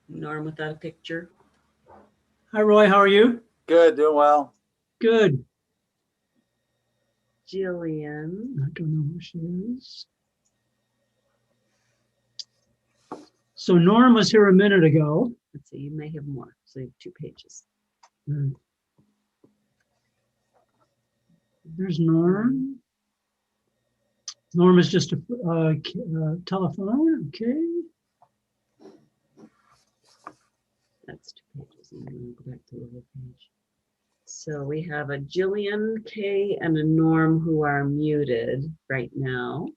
Norm without a picture. Hi, Roy. How are you? Good, doing well. Good. Jillian. I don't know who she is. So Norm was here a minute ago. Let's see, you may have more. So you have 2 pages. There's Norm. Norm is just a telephone. Okay. That's 2 pages. I'm going to go back to the little page. So we have a Jillian, Kay, and a Norm who are muted right now.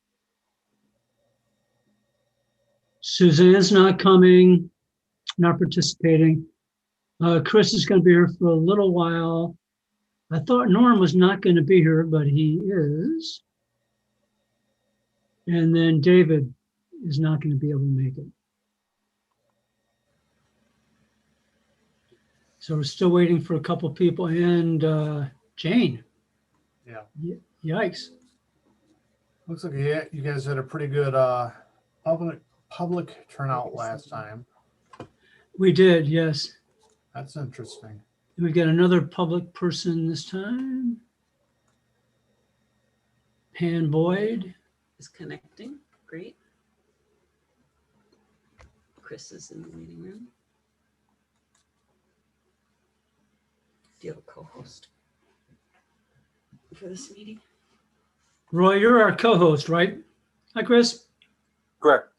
Suzanne's not coming, not participating. Chris is going to be here for a little while. I thought Norm was not going to be here, but he is. And then David is not going to be able to make it. So we're still waiting for a couple people and Jane. Yeah. Yikes. Looks like you guys had a pretty good public turnout last time. We did, yes. That's interesting. We got another public person this time. Pan Boyd. Is connecting. Great. Chris is in the waiting room. Do you have a co-host for this meeting? Roy, you're our co-host, right? Hi, Chris. Correct.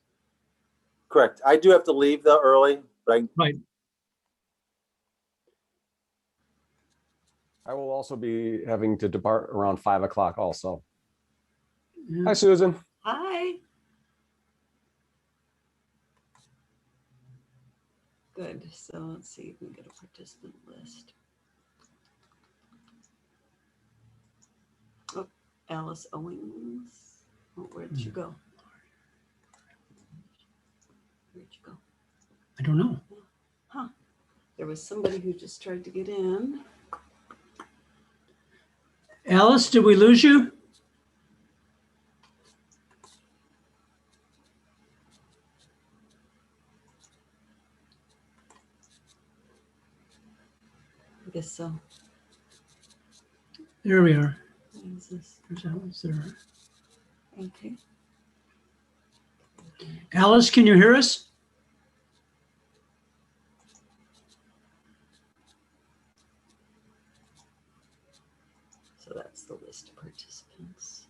Correct. I do have to leave though early, but Right. I will also be having to depart around 5 o'clock also. Yeah. Hi, Susan. Hi. Good. So let's see if we can get a participant list. Oh, Alice Owings. Oh, where'd you go? Where'd you go? I don't know. Huh. There was somebody who just tried to get in. Alice, did we lose you? I guess so. There we are. What is this? There's Alice there. Okay. Alice, can you hear us? So that's the list of participants.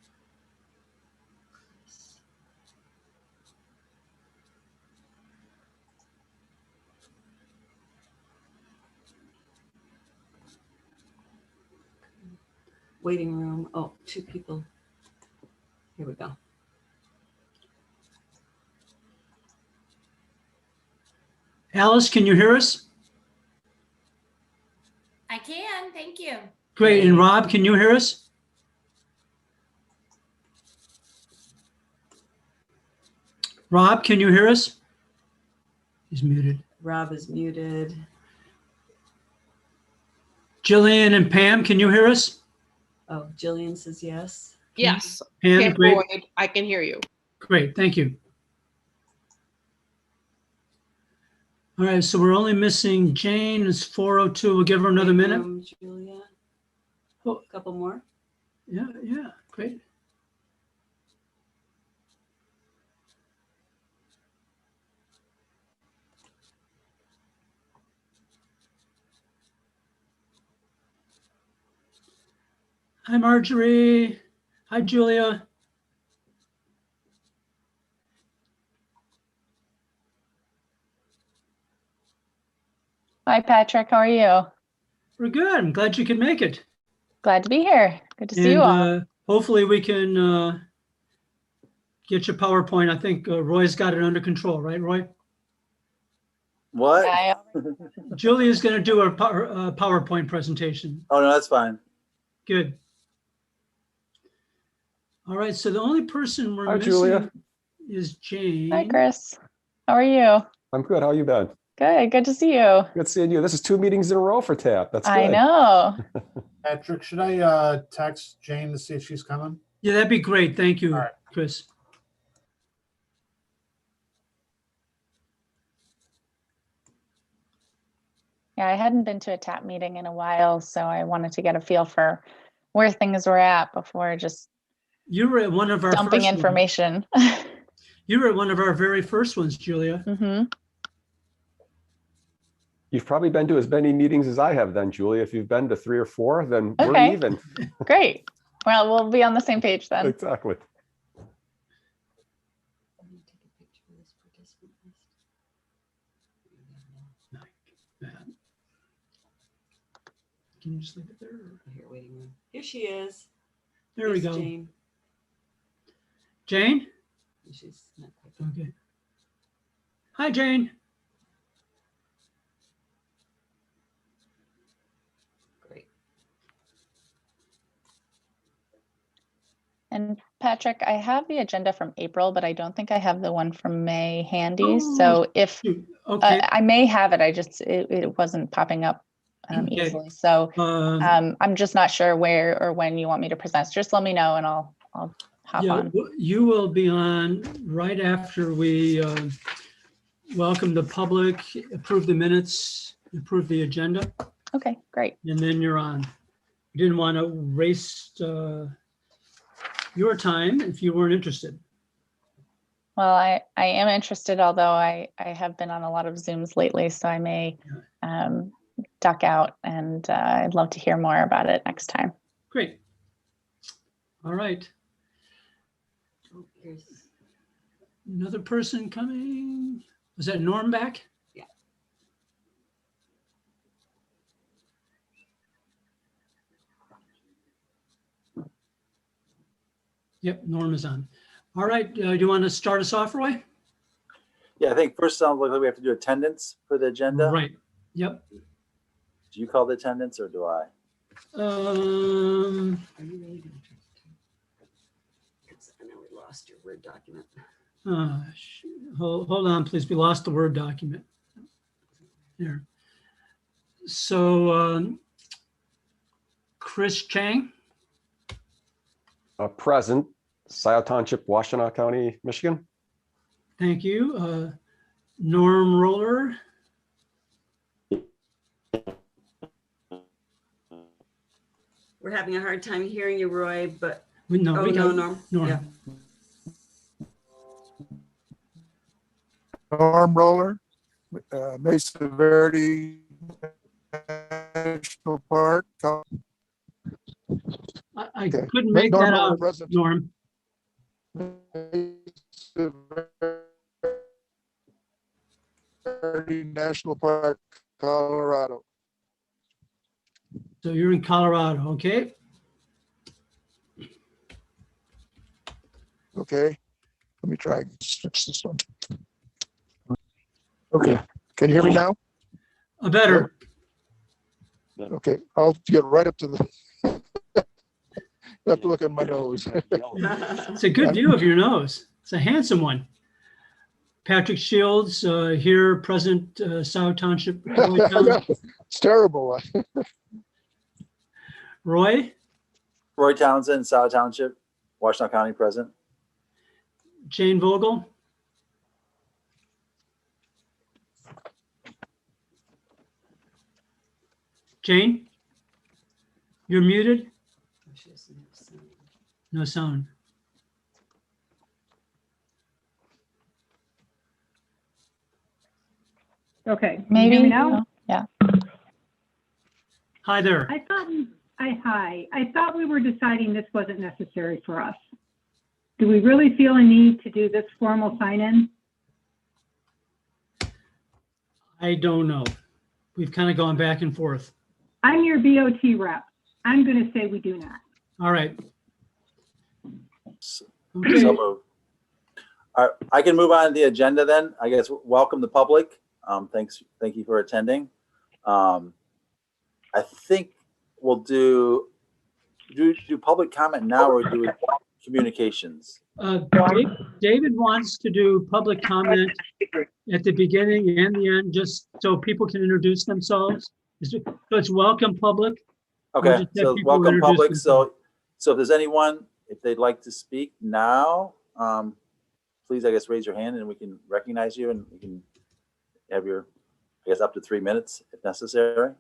Waiting room. Oh, 2 people. Here we go. Alice, can you hear us? I can, thank you. Great. And Rob, can you hear us? Rob, can you hear us? He's muted. Rob is muted. Jillian and Pam, can you hear us? Oh, Jillian says yes. Yes, Pam, Pam great. Boyd, I can hear you. Great, thank you. All right, so we're only missing Jane. It's 4:02. We'll give her another Waiting minute. room, Julia. Oh. A couple more. Yeah, great. Hi, Marjorie. Hi, Julia. Hi, Patrick. How are you? We're good. I'm glad you could make it. Glad to be here. Good to see And you all. hopefully we can get your PowerPoint. I think Roy's got it under control, right, Roy? what? Yeah, Julia's going to do our PowerPoint presentation. Oh, no, that's fine. Good. All right, so the only person we're Hi, missing Julia. is Jane. Hi, Chris. How are you? I'm good. How you been? Good. Good to see you. Good seeing you. This is 2 meetings in a row for TAP. That's good. I know. Patrick, should I text Jane to see if she's coming? Yeah, that'd be great. Thank you, All right. Chris. Yeah, I hadn't been to a TAP meeting in a while, so I wanted to get a feel for where things were at before just You were at one of our dumping first ones. information. You were at one of our very first ones, Julia. Hmm. You've probably been to as many meetings as I have then, Julie. If you've been to 3 or 4, then we're Okay. even. Great. Well, we'll be on the same page then. Exactly. I'm gonna take a picture of this participant list. Can you just leave it there? Here, waiting room. Here she is. There we Here's go. Jane. Jane? She's not quite done. Okay. Hi, Jane. Great. And Patrick, I have the agenda from April, but I don't think I have the one from May handy. Oh, So if shoot. Okay. I may have it, it wasn't popping up Okay. easily. So I'm just not sure where or when you want me to present. Just let me know and I'll hop Yeah, on. you will be on right after we welcome the public, approve the minutes, approve the agenda, Okay, great. and then you're on. We didn't want to waste your time if you weren't interested. Well, I am interested, although I have been on a lot of Zooms lately, so I may duck out, and I'd love to hear more about it next time. Great. All right. Oh, here's, Another person coming. Was that Norm back? Yeah. Yep, Norm is on. All right. Do you want to start us off, Roy? Yeah, I think first sounds like we have to do attendance for the agenda. Right. Yep. Do you call the attendance or do I? are you really gonna try to type? Because I know we lost your Word document. Hold on, please. We lost the Word document. There. So Chris Chang. Present, Scio Township, Washtenaw County, Michigan. Thank you. Norm Roller. We're having a hard time hearing you, Roy, but, No, oh, we no, got Norm. Norm. Yeah. Norm Roller, Mesa Verde National Park. I Okay. couldn't make Norm that Roller out, present. Norm. Mesa Verde National Park, Colorado. So you're in Colorado, okay? Okay, let me try and fix this one. Okay, can you hear me now? Better. Okay, I'll get right up to the. I have to look at my nose. It's a good view of your nose. It's a handsome one. Patrick Shields here, present, Scio Township. Roy Towns- It's terrible. Roy, Roy Townsend, Scio Township, Washtenaw County, present. Jane Vogel. Jane, you're muted. Oh, she doesn't have sound. No sound. Okay. Can you Maybe hear me now? oh, yeah. Hi there. I thought we were deciding this wasn't necessary for us. Do we really feel a need to do this formal sign-in? I don't know. We've kind of gone back and forth. I'm your BOT rep. I'm going to say we do not. All right. So Okay. moved. All right, I can move on to the agenda then. I guess welcome the public. Thank you for attending. I think we'll do public comment now or do communications? David wants to do public comment at the beginning and the end, just so people can introduce themselves. So it's welcome public. We'll Okay, just have so people welcome introduce public. themselves. So if there's anyone, if they'd like to speak now, please, I guess, raise your hand and we can recognize you and we can have your I guess up to 3 minutes if necessary.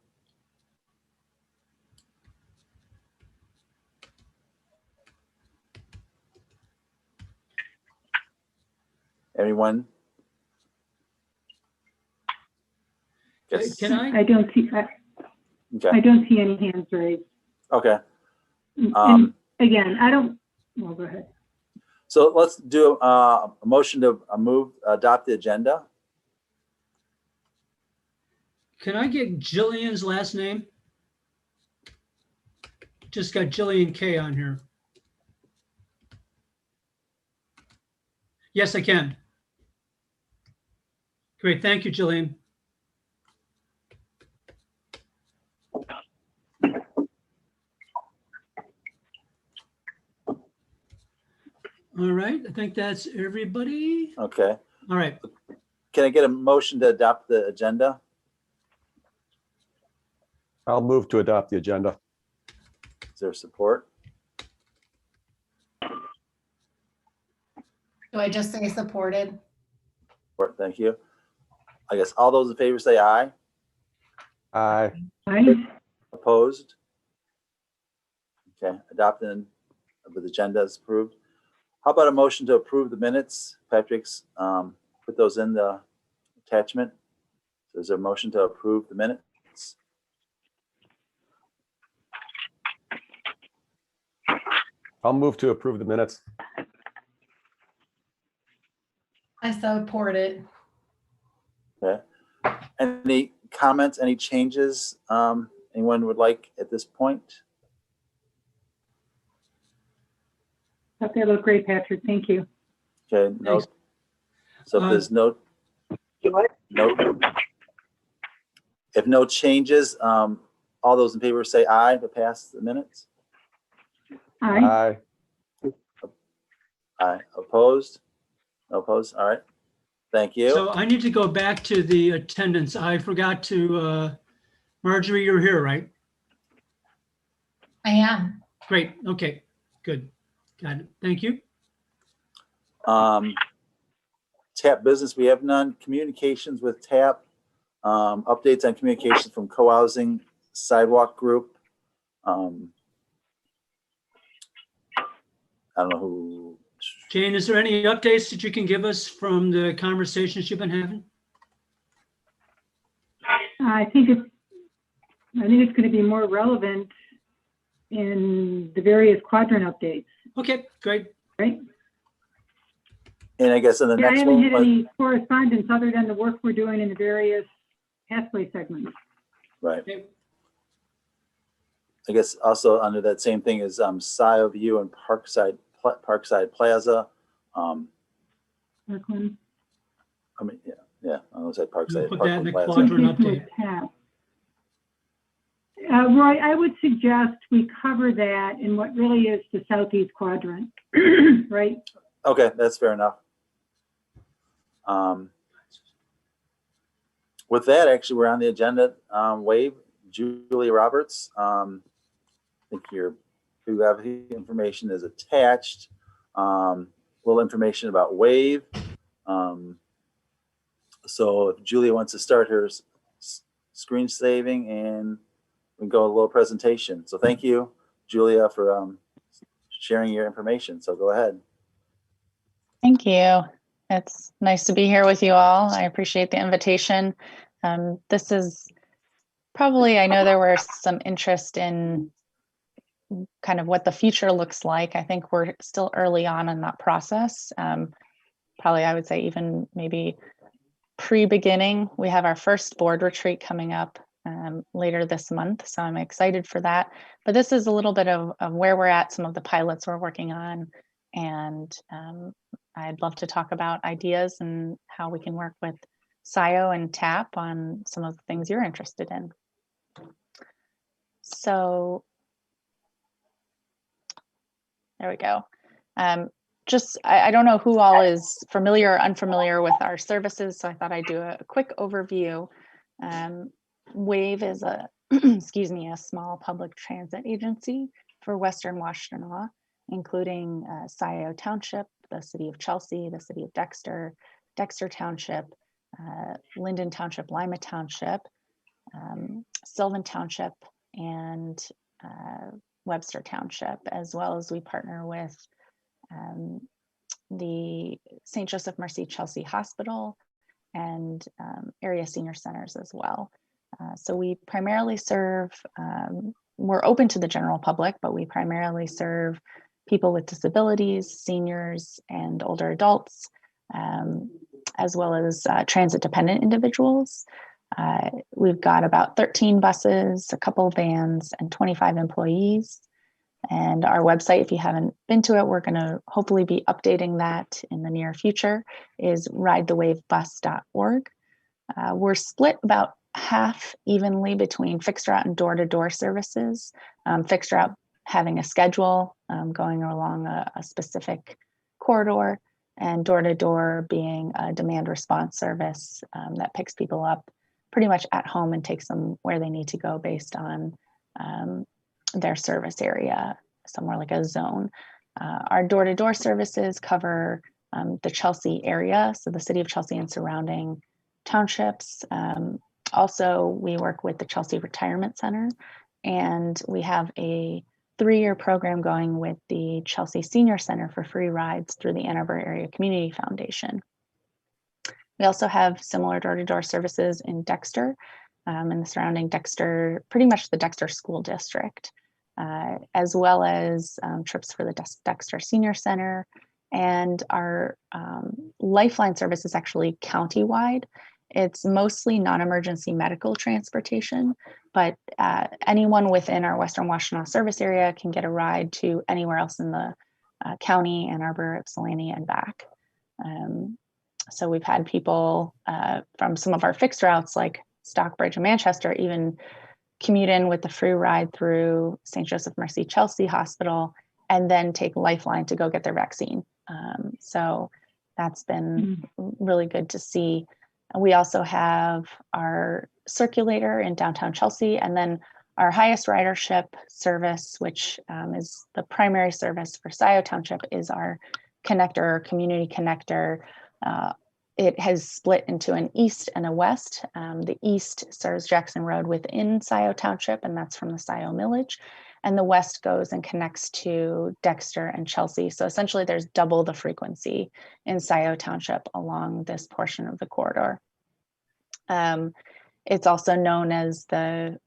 Anyone? Yes. Can I? I don't see, Okay. I don't see any hands raised. Okay. And again, I don't, well, go ahead. So let's do a motion to adopt the agenda. Can I get Jillian's last name? Just got Jillian K on here. Yes, I can. Great, thank you, Jillian. All right, I think that's everybody. Okay. All right, Can I get a motion to adopt the agenda? I'll move to adopt the agenda. Is there support? Do I just say supported? Support, thank you. I guess all those in favor say aye. Aye. Aye. Opposed? Okay, adopted with agenda is approved. How about a motion to approve the minutes? Patrick's put those in the attachment. So is there a motion to approve the minutes? I'll move to approve the minutes. I support it. Okay. Any comments, any changes anyone would like at this point? Thought they look great, Patrick. Thank you. Okay, no. Thanks. So if there's if no changes, all those in favor say aye to pass the minutes. Aye. Aye. Aye. Opposed? No opposed? All right. Thank you. so I need to go back to the attendance. I forgot to, Marjorie, you're here, right? I am. Great, okay, good. Got it, thank you. TAP business, we have none. Communications with TAP. Updates on communications from co-housing sidewalk group. I don't know who. Jane, is there any updates that you can give us from the conversations you've been having? I think it's going to be more relevant in the various quadrant updates, Okay, great. right? And I guess in the Yeah, I next haven't had one, any correspondence other than the work we're doing in the various pathway segments. right. Okay. I guess also under that same thing is Scio View and Parkside Plaza. Brooklyn. I mean, yeah, I was at We'll Parkside. put that in the Plaza. quadrant Communication with update. TAP. Roy, I would suggest we cover that in what really is the southeast quadrant, right? Okay, that's fair enough. With that, actually, we're on the agenda. Wave, Julie Roberts. I think your bibliography information is attached. Little information about Wave. So if Julia wants to start her screen saving, and we can go a little presentation. So thank you, Julia, for sharing your information. So go ahead. Thank you. It's nice to be here with you all. I appreciate the invitation. This is probably, I know there was some interest in kind of what the future looks like. I think we're still early on in that process. Probably, I would say even maybe pre-beginning. We have our first board retreat coming up later this month, so I'm excited for that. But this is a little bit of where we're at, some of the pilots we're working on, and I'd love to talk about ideas and how we can work with Scio and TAP on some of the things you're interested in. So there we go. I don't know who all is familiar or unfamiliar with our services, so I thought I'd do a quick overview. WAVE is a, excuse me, a small public transit agency for Western Washtenaw, including Scio Township, the city of Chelsea, the city of Dexter, Dexter Township, Linden Township, Lima Township, Sylvan Township, and Webster Township, as well as we partner with the St. Joseph Mercy Chelsea Hospital and area senior centers as well. So we primarily serve, we're open to the general public, but we primarily serve people with disabilities, seniors, and older adults, as well as transit-dependent individuals. We've got about 13 buses, a couple of vans, and 25 employees. And our website, if you haven't been to it, we're going to hopefully be updating that in the near future, is ridethewavebus.org. We're split about half evenly between fixed route and door-to-door services. Fixed route having a schedule going along a specific corridor, and door-to-door being a demand response service that picks people up pretty much at home and takes them where they need to go based on their service area, somewhere like a zone. Our door-to-door services cover the Chelsea area, so the city of Chelsea and surrounding townships. Also, we work with the Chelsea Retirement Center, and we have a 3-year program going with the Chelsea Senior Center for free rides through the Ann Arbor Area Community Foundation. We also have similar door-to-door services in Dexter and the surrounding Dexter, pretty much the Dexter School District, as well as trips for the Dexter Senior Center. And our Lifeline service is actually countywide. It's mostly non-emergency medical transportation, but anyone within our Western Washtenaw service area can get a ride to anywhere else in the county, Ann Arbor, Ypsilanti, and back. So we've had people from some of our fixed routes like Stockbridge and Manchester even commute in with the free ride through St. Joseph Mercy Chelsea Hospital and then take Lifeline to go get their vaccine. So that's been really good to see. We also have our circulator in downtown Chelsea, and then our highest ridership service, which is the primary service for Scio Township, is our connector, community connector. It has split into an east and a west. The east serves Jackson Road within Scio Township, and that's from the Scio Millage. And the west goes and connects to Dexter and Chelsea. So essentially there's double the frequency in Scio Township along this portion of the corridor. It's also known as the,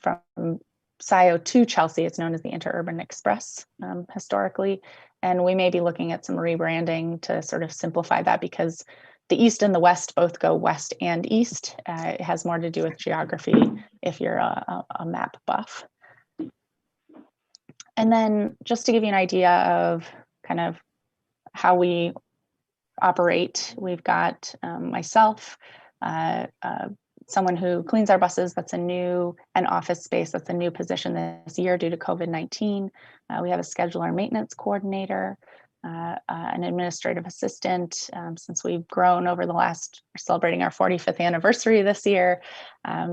from Scio to Chelsea, it's known as the Interurban Express historically. And we may be looking at some rebranding to sort of simplify that, because the east and the west both go west and east. It has more to do with geography if you're a map buff. And then just to give you an idea of kind of how we operate, we've got myself, someone who cleans our buses. That's a new, and office space. That's a new position this year due to COVID-19. We have a scheduler maintenance coordinator, an administrative assistant, since we've grown over the last, we're celebrating our 45th anniversary this year.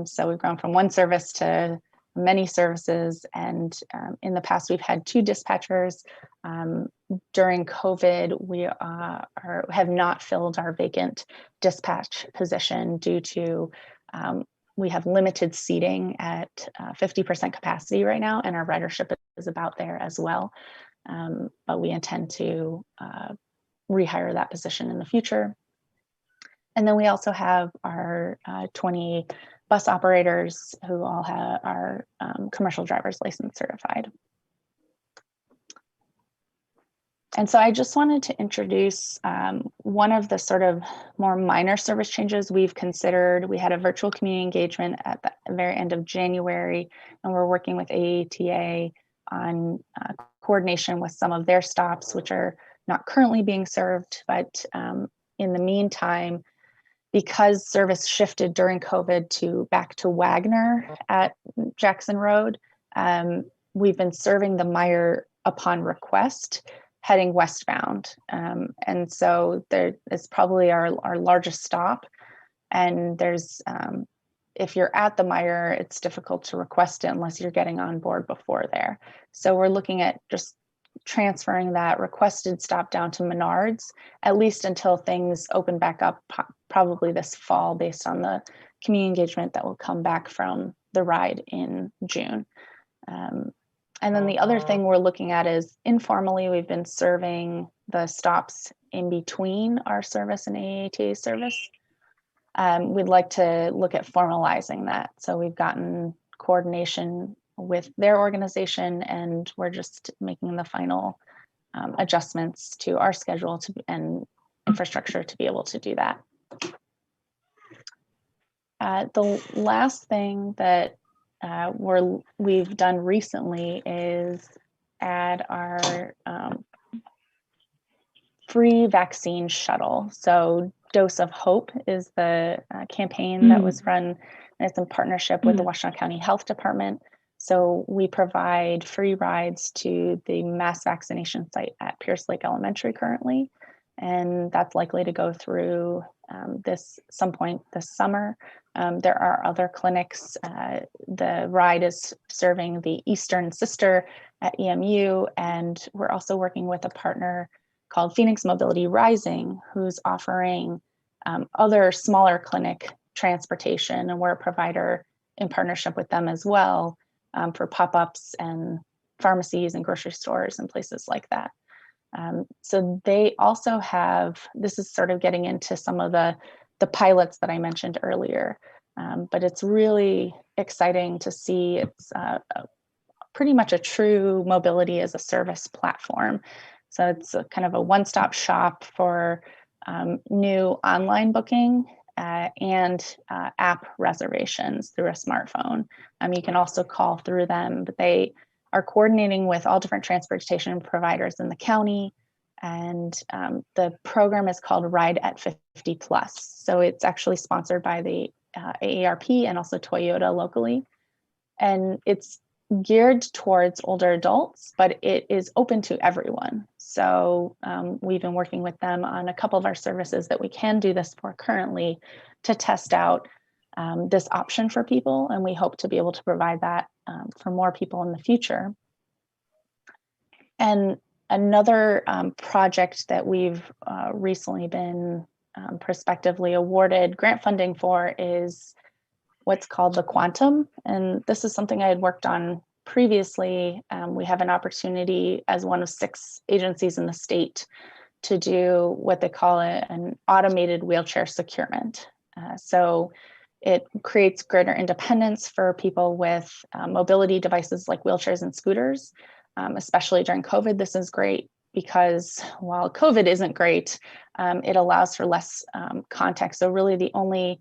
So we've grown from one service to many services. And in the past, we've had 2 dispatchers. During COVID, we have not filled our vacant dispatch position due to we have limited seating at 50% capacity right now, and our ridership is about there as well. But we intend to rehire that position in the future. And then we also have our 20 bus operators who all are commercial driver's license certified. And so I just wanted to introduce one of the sort of more minor service changes we've considered. We had a virtual community engagement at the very end of January, and we're working with AATA on coordination with some of their stops, which are not currently being served, but in the meantime, because service shifted during COVID back to Wagner at Jackson Road, we've been serving the Meyer upon request, heading westbound. And so there is probably our largest stop. And there's, if you're at the Meyer, it's difficult to request it unless you're getting on board before there. So we're looking at just transferring that requested stop down to Menards, at least until things open back up, probably this fall, based on the community engagement that will come back from the ride in June. And then the other thing we're looking at is informally, we've been serving the stops in between our service and AATA service. We'd like to look at formalizing that. So we've gotten coordination with their organization, and we're just making the final adjustments to our schedule and infrastructure to be able to do that. The last thing that we've done recently is add our free vaccine shuttle. So Dose of Hope is the campaign that was run, and it's in partnership with the Washtenaw County Health Department. So we provide free rides to the mass vaccination site at Pierce Lake Elementary currently, and that's likely to go through some point this summer. There are other clinics. The ride is serving the Eastern Sister at EMU, and we're also working with a partner called Phoenix Mobility Rising, who's offering other smaller clinic transportation, and we're a provider in partnership with them as well, for pop-ups and pharmacies and grocery stores and places like that. So they also have, this is sort of getting into some of the pilots that I mentioned earlier, but it's really exciting to see. It's pretty much a true mobility as a service platform. So it's a kind of a one-stop shop for new online booking and app reservations through a smartphone. You can also call through them, but they are coordinating with all different transportation providers in the county. And the program is called Ride at 50 Plus. So it's actually sponsored by the AARP and also Toyota locally. And it's geared towards older adults, but it is open to everyone. So we've been working with them on a couple of our services that we can do this for currently to test out this option for people. And we hope to be able to provide that for more people in the future. And another project that we've recently been prospectively awarded grant funding for is what's called the Quantum. And this is something I had worked on previously. We have an opportunity as one of 6 agencies in the state to do what they call an automated wheelchair securement. So it creates greater independence for people with mobility devices like wheelchairs and scooters, especially during COVID. This is great because while COVID isn't great, it allows for less contact. So really the only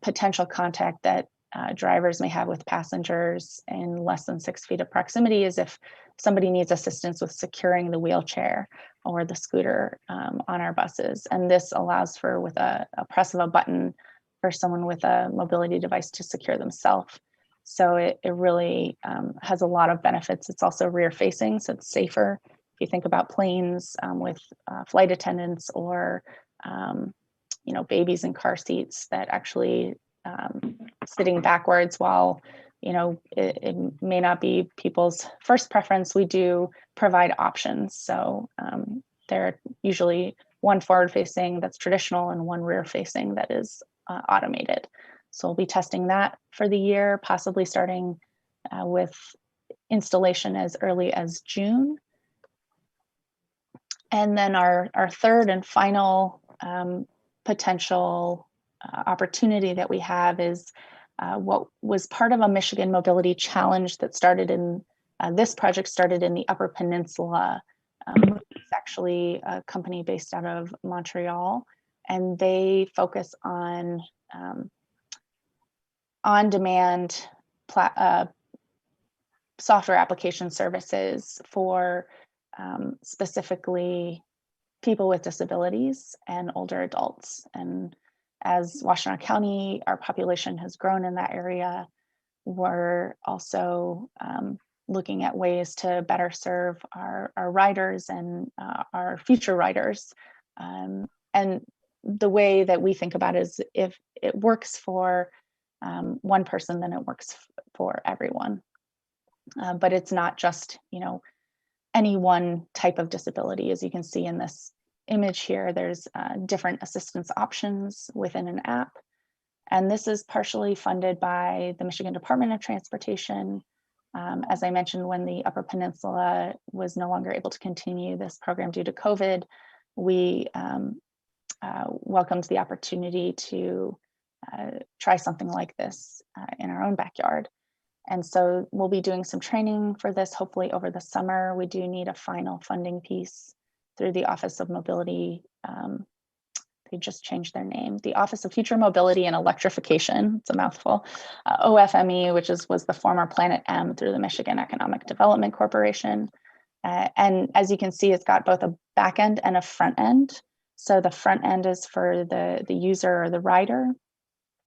potential contact that drivers may have with passengers in less than 6 feet of proximity is if somebody needs assistance with securing the wheelchair or the scooter on our buses. And this allows for, with a press of a button, for someone with a mobility device to secure themselves. So it really has a lot of benefits. It's also rear facing, so it's safer. If you think about planes with flight attendants or babies in car seats that actually sitting backwards while it may not be people's first preference, we do provide options. So they're usually one forward facing that's traditional and one rear facing that is automated. So we'll be testing that for the year, possibly starting with installation as early as June. And then our third and final potential opportunity that we have is what was part of a Michigan Mobility Challenge that started in, this project started in the Upper Peninsula. It's actually a company based out of Montreal, and they focus on on-demand software application services for specifically people with disabilities and older adults. And as Washtenaw County, our population has grown in that area, we're also looking at ways to better serve our riders and our future riders. And the way that we think about it is if it works for one person, then it works for everyone. But it's not just, any one type of disability. As you can see in this image here, there's different assistance options within an app. And this is partially funded by the Michigan Department of Transportation. As I mentioned, when the Upper Peninsula was no longer able to continue this program due to COVID, we welcomed the opportunity to try something like this in our own backyard. And so we'll be doing some training for this, hopefully over the summer. We do need a final funding piece through the Office of Mobility. They just changed their name, the Office of Future Mobility and Electrification. It's a mouthful. OFME, which was the former Planet M through the Michigan Economic Development Corporation. And as you can see, it's got both a back end and a front end. So the front end is for the user or the rider,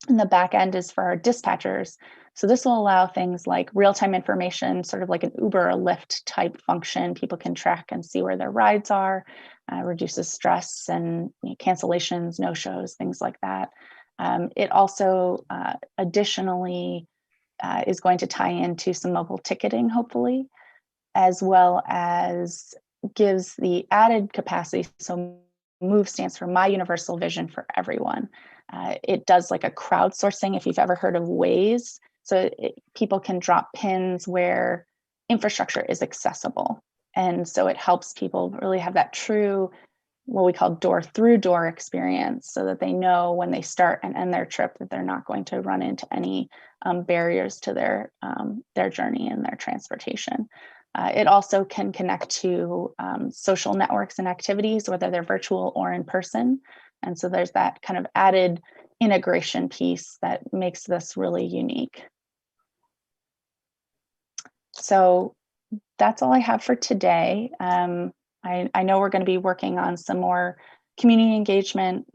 and the back end is for our dispatchers. So this will allow things like real-time information, sort of like an Uber or Lyft type function. People can track and see where their rides are, reduces stress and cancellations, no-shows, things like that. It also additionally is going to tie into some mobile ticketing, hopefully, as well as gives the added capacity. So MOVE stands for My Universal Vision for Everyone. It does like a crowdsourcing, if you've ever heard of Waze. So people can drop pins where infrastructure is accessible. And so it helps people really have that true, what we call door-through-door experience, so that they know when they start and end their trip that they're not going to run into any barriers to their journey and their transportation. It also can connect to social networks and activities, whether they're virtual or in person. And so there's that kind of added integration piece that makes this really unique. So that's all I have for today. I know we're going to be working on some more community engagement.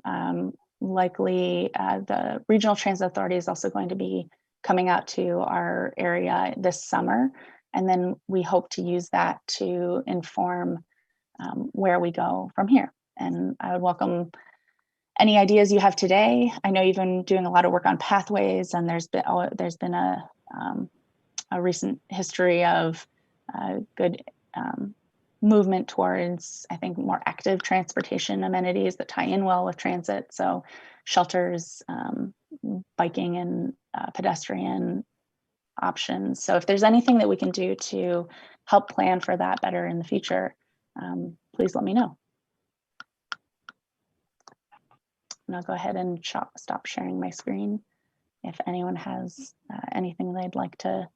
Likely the Regional Transit Authority is also going to be coming out to our area this summer. And then we hope to use that to inform where we go from here. And I would welcome any ideas you have today. I know you've been doing a lot of work on pathways, and there's been a recent history of good movement towards, I think, more active transportation amenities that tie in well with transit. So shelters, biking and pedestrian options. So if there's anything that we can do to help plan for that better in the future, please let me know. And I'll go ahead and stop sharing my screen if anyone has anything they'd like to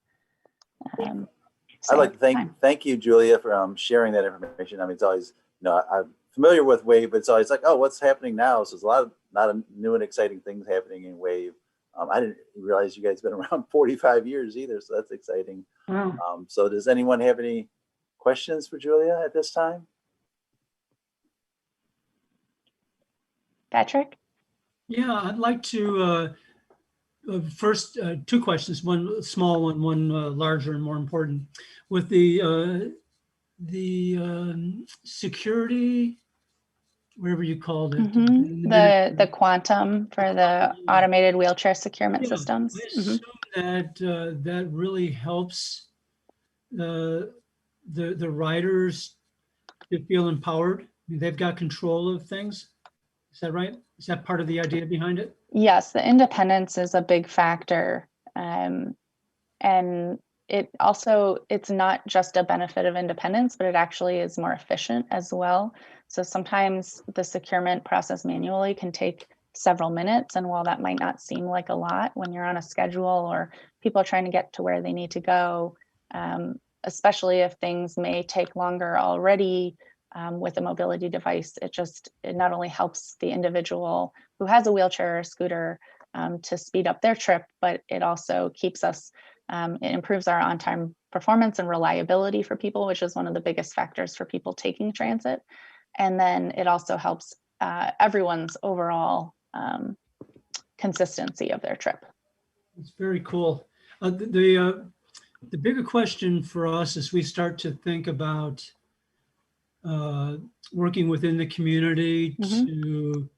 I'd like to thank you, Julia, for sharing that information. I mean, it's always, I'm familiar with WAVE, but it's always like, oh, what's happening now? So there's a lot of new and exciting things happening in WAVE. I didn't realize you guys have been around 45 years either, so that's exciting. Wow. So does anyone have any questions for Julia at this time? Patrick? Yeah, I'd like to first two questions, one small one, one larger and more important. With the security, whatever you called it. The quantum for the automated wheelchair securement systems. I assume that that really helps the riders to feel empowered. I mean, they've got control of things. Is that right? Is that part of the idea behind it? Yes, the independence is a big factor. And it's not just a benefit of independence, but it actually is more efficient as well. So sometimes the securement process manually can take several minutes. And while that might not seem like a lot when you're on a schedule or people are trying to get to where they need to go, especially if things may take longer already with a mobility device, it not only helps the individual who has a wheelchair or a scooter to speed up their trip, but it also keeps us, it improves our on-time performance and reliability for people, which is one of the biggest factors for people taking transit. And then it also helps everyone's overall consistency of their trip. It's very cool. The bigger question for us as we start to think about working within the community to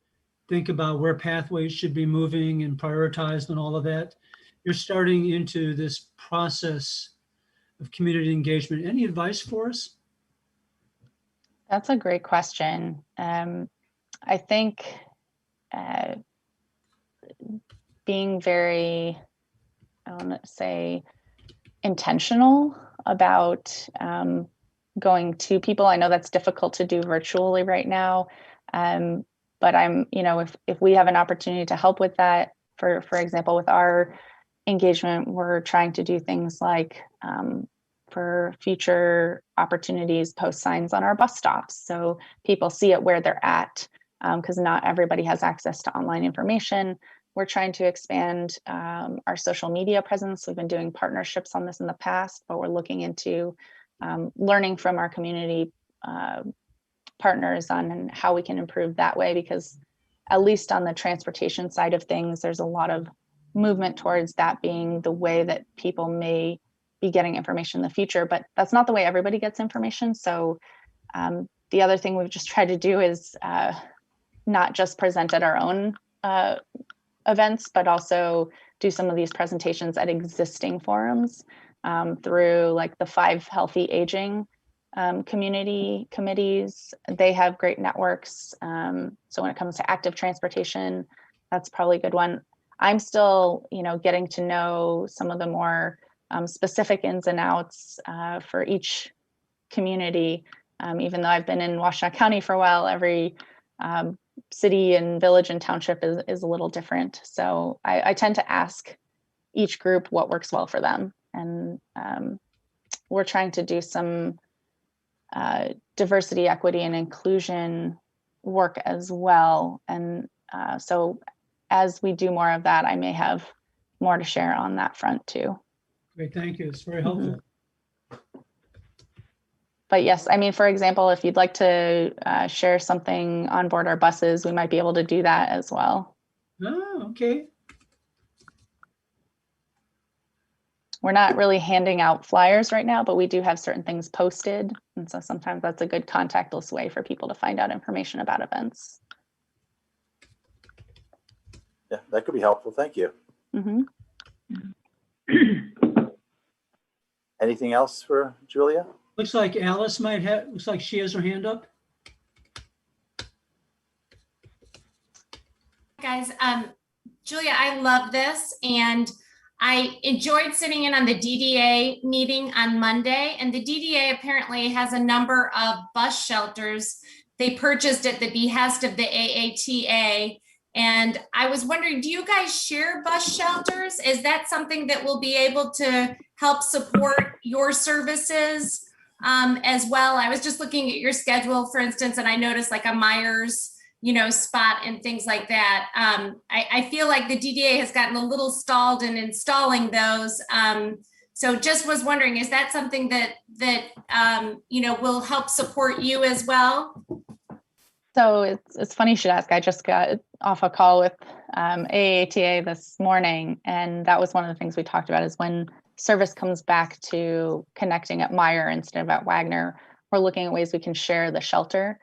think about where pathways should be moving and prioritized and all of that. You're starting into this process of community engagement. Any advice for us? That's a great question. I think being very, I want to say, intentional about going to people. I know that's difficult to do virtually right now, but I'm, if we have an opportunity to help with that, for example, with our engagement, we're trying to do things like for future opportunities, post signs on our bus stops so people see it where they're at, because not everybody has access to online information. We're trying to expand our social media presence. We've been doing partnerships on this in the past, but we're looking into learning from our community partners on how we can improve that way, because at least on the transportation side of things, there's a lot of movement towards that being the way that people may be getting information in the future, but that's not the way everybody gets information. So the other thing we've just tried to do is not just present at our own events, but also do some of these presentations at existing forums through like the 5 Healthy Aging community committees. They have great networks. So when it comes to active transportation, that's probably a good one. I'm still, getting to know some of the more specific ins and outs for each community. Even though I've been in Washtenaw County for a while, every city and village and township is a little different. So I tend to ask each group what works well for them. And we're trying to do some diversity, equity, and inclusion work as well. And so as we do more of that, I may have more to share on that front too. Great, thank you. It's very helpful. But yes, I mean, for example, if you'd like to share something on board our buses, we might be able to do that as well. Oh, okay. We're not really handing out flyers right now, but we do have certain things posted. And so sometimes that's a good contactless way for people to find out information about events. Yeah, that could be helpful. Thank you. Anything else for Julia? Looks like Alice might have, looks like she has her hand up. Guys, Julia, I love this, and I enjoyed sitting in on the DDA meeting on Monday, and the DDA apparently has a number of bus shelters they purchased at the behest of the AATA. And I was wondering, do you guys share bus shelters? Is that something that will be able to help support your services as well? I was just looking at your schedule, for instance, and I noticed like a Myers, spot and things like that. I feel like the DDA has gotten a little stalled in installing those. So just was wondering, is that something that will help support you as well? So it's funny you should ask. I just got off a call with AATA this morning, and that was one of the things we talked about is when service comes back to connecting at Meyer instead of at Wagner, we're looking at ways we can share the shelter.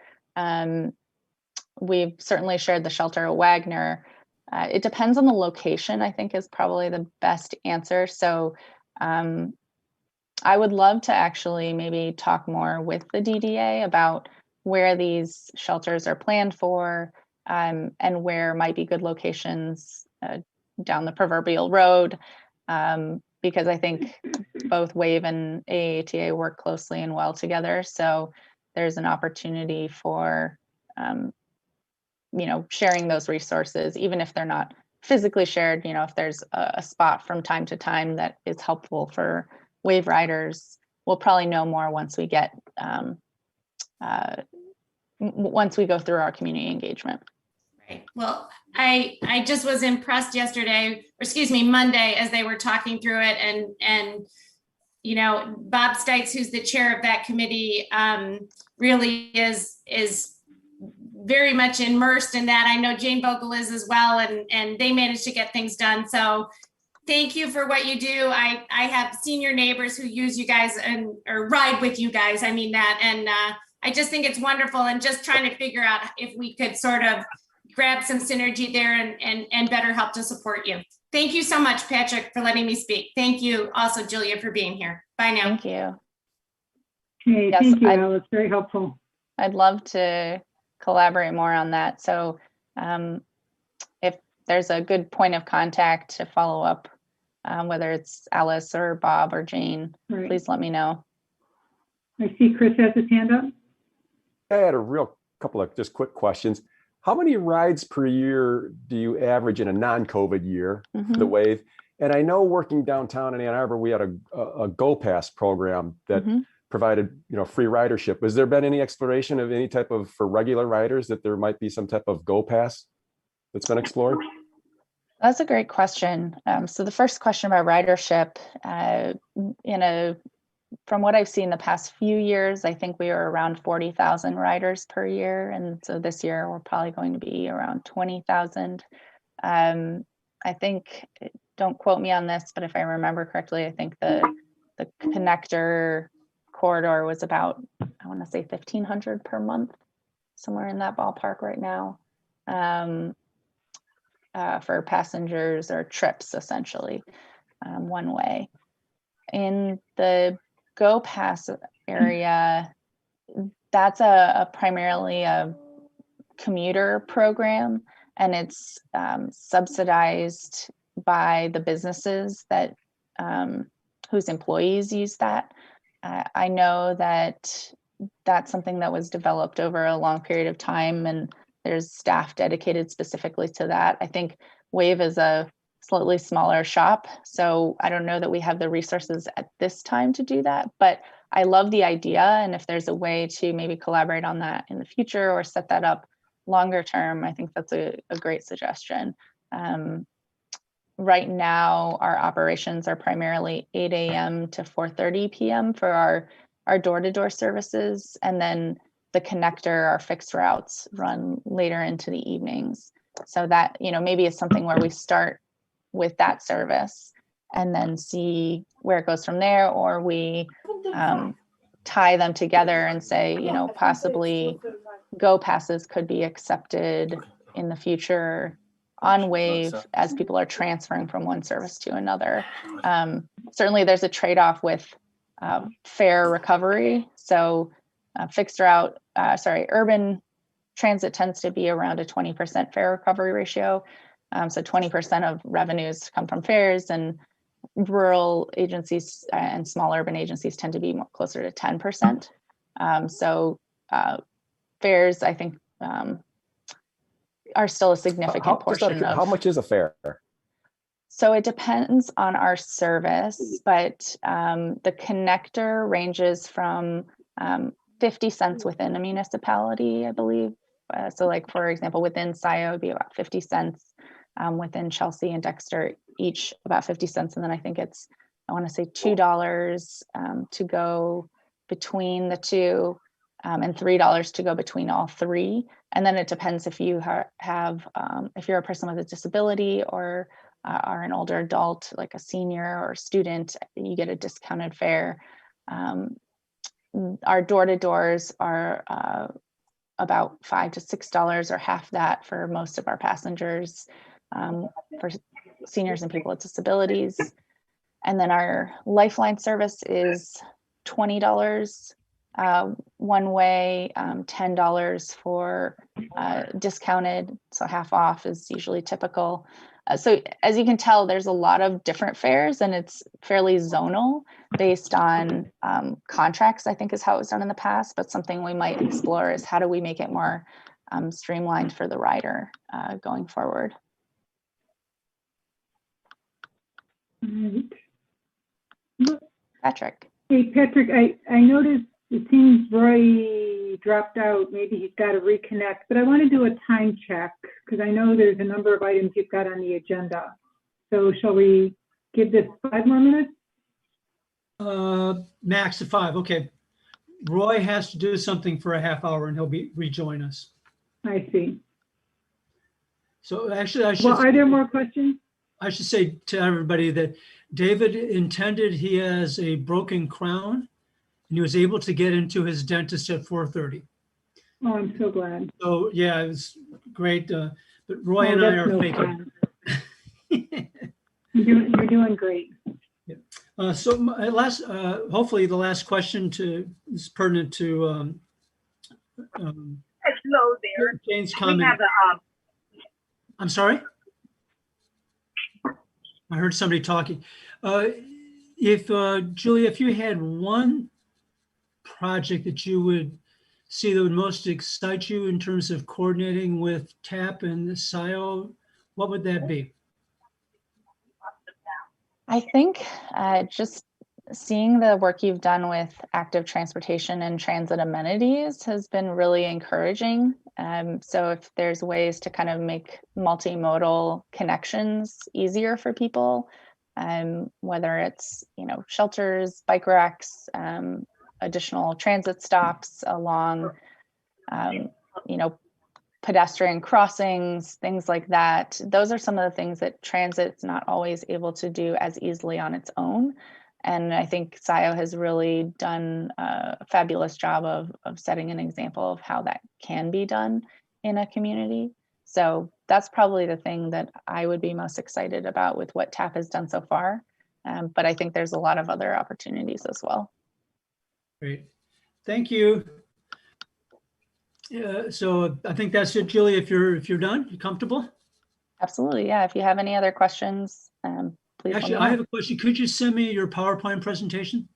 We've certainly shared the shelter at Wagner. It depends on the location, I think is probably the best answer. So I would love to actually maybe talk more with the DDA about where these shelters are planned for and where might be good locations down the proverbial road. Because I think both WAVE and AATA work closely and well together. So there's an opportunity for, sharing those resources, even if they're not physically shared, if there's a spot from time to time that is helpful for WAVE riders, we'll probably know more once we get, once we go through our community engagement. Right. Well, I just was impressed Monday, as they were talking through it, and Bob Stites, who's the chair of that committee, really is very much immersed in that. I know Jane Vogel is as well, and they managed to get things done. So thank you for what you do. I have senior neighbors who use you guys or ride with you guys. I mean that, and I just think it's wonderful, and just trying to figure out if we could sort of grab some synergy there and better help to support you. Thank you so much, Patrick, for letting me speak. Thank you also, Julia, for being here. Bye now. Thank you. Okay, Yes, thank you, Alice. Very helpful. I'd love to collaborate more on that. So if there's a good point of contact to follow up, whether it's Alice or Bob or Jane, Right. please let me know. I see Chris has his hand up. I had a real couple of just quick questions. How many rides per year do you average in a non-COVID year for the Mhm. Wave? And I know working downtown in Ann Arbor, we had a Go Pass program that Mhm. provided, free ridership. Has there been any exploration of any type of, for regular riders, that there might be some type of Go Pass that's been explored? That's a great question. So the first question about ridership, from what I've seen the past few years, I think we are around 40,000 riders per year. And so this year we're probably going to be around 20,000. I think, don't quote me on this, but if I remember correctly, I think the connector corridor was about, I want to say 1,500 per month, somewhere in that ballpark right now, for passengers or trips, essentially, one way. In the Go Pass area, that's primarily a commuter program, and it's subsidized by the businesses that whose employees use that. I know that that's something that was developed over a long period of time, and there's staff dedicated specifically to that. I think Wave is a slightly smaller shop, so I don't know that we have the resources at this time to do that, but I love the idea, and if there's a way to maybe collaborate on that in the future or set that up longer term, I think that's a great suggestion. Right now, our operations are primarily 8 a.m. to 4:30 p.m. for our door-to-door services, and then the connector, our fixed routes, run later into the evenings. So that, maybe it's something where we start with that service and then see where it goes from there, or we tie them together and say, possibly Go Passes could be accepted in the future on Wave as people are transferring from one service to another. Certainly there's a trade-off with fare recovery. So urban transit tends to be around a 20% fare recovery ratio. So 20% of revenues come from fares, and rural agencies and small urban agencies tend to be more closer to 10%. Fares, I think, are still a significant portion of. How much is a fare? So it depends on our service, but the connector ranges from 50 cents within a municipality, I believe. So like, for example, within Scio, it'd be about 50 cents. Within Chelsea and Dexter, each about 50 cents. And then I think it's, I want to say $2 to go between the two, and $3 to go between all three. And then it depends if you have, if you're a person with a disability or are an older adult, like a senior or student, you get a discounted fare. Our door-to-doors are about $5 to $6 or half that for most of our passengers, for seniors and people with disabilities. And then our Lifeline service is $20 one way, $10 for discounted, so half off is usually typical. So as you can tell, there's a lot of different fares, and it's fairly zonal based on contracts, I think is how it was done in the past, but something we might explore is how do we make it more streamlined for the rider going forward. Right. Patrick. Hey, Patrick, I noticed it seems Roy dropped out. Maybe he's got to reconnect, but I want to do a time check because I know there's a number of items you've got on the agenda. So shall we give this 5 more minutes? Max to 5. Okay. Roy has to do something for a half hour and he'll rejoin us. I see. So actually, are there more questions? I should say to everybody that David intended, he has a broken crown and he was able to get into his dentist at 4:30. Oh, I'm so glad. So yeah, it was great. But Roy and I are faking. You're doing great. Yeah. So my hopefully the last question is pertinent to Hello there. Jane's We comment. have I'm sorry? I heard somebody talking. Julia, if you had one project that you would see that would most excite you in terms of coordinating with TAP and the Scio, what would that be? I think just seeing the work you've done with active transportation and transit amenities has been really encouraging. So if there's ways to kind of make multimodal connections easier for people, whether it's, shelters, bike racks, additional transit stops along, pedestrian crossings, things like that. Those are some of the things that transit's not always able to do as easily on its own. And I think Scio has really done a fabulous job of setting an example of how that can be done in a community. So that's probably the thing that I would be most excited about with what TAP has done so far. But I think there's a lot of other opportunities as well. Great. Thank you. So I think that's it, Julie. If you're done, you comfortable? Absolutely. Yeah. If you have any other questions, please. Actually, I have a question. Could you send me your PowerPoint presentation?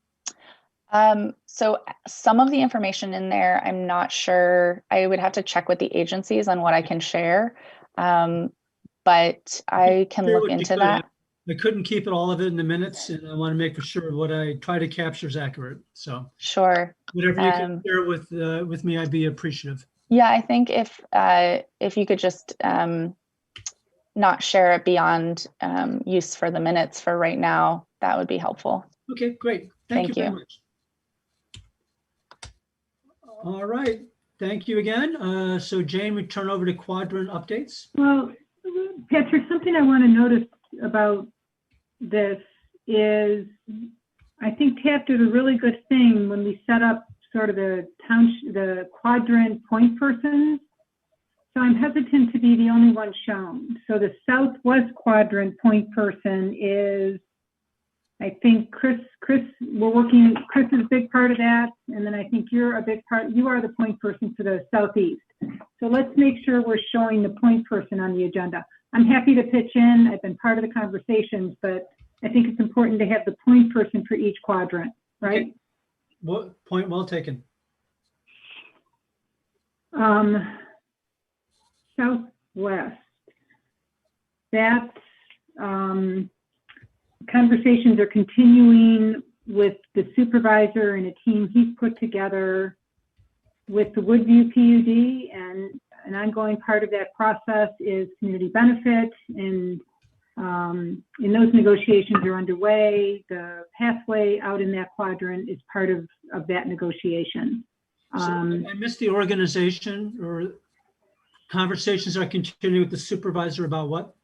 So some of the information in there, I'm not sure. I would have to check with the agencies on what I can share. But I can look into that. I couldn't keep all of it in the minutes, and I want to make for sure what I try to capture is accurate. So sure, whatever you can share with me, I'd be appreciative. Yeah, I think if you could just not share it beyond use for the minutes for right now, that would be helpful. Okay, great. Thank you very much. All right. Thank you again. So Jane, we turn over to Quadrant Updates. Well, Patrick, something I want to notice about this is I think TAP did a really good thing when we set up sort of the quadrant point persons. So I'm hesitant to be the only one shown. So the southwest quadrant point person is, I think Chris is a big part of that. And then I think you're a big part, you are the point person for the southeast. So let's make sure we're showing the point person on the agenda. I'm happy to pitch in. I've been part of the conversations, but I think it's important to have the point person for each quadrant, right? Okay. What point well taken. Southwest. That conversations are continuing with the supervisor and a team he's put together with the Woodview PUD, and an ongoing part of that process is community benefit, and those negotiations are underway. The pathway out in that quadrant is part of that negotiation. So I missed the organization, or conversations are continuing with the supervisor about what?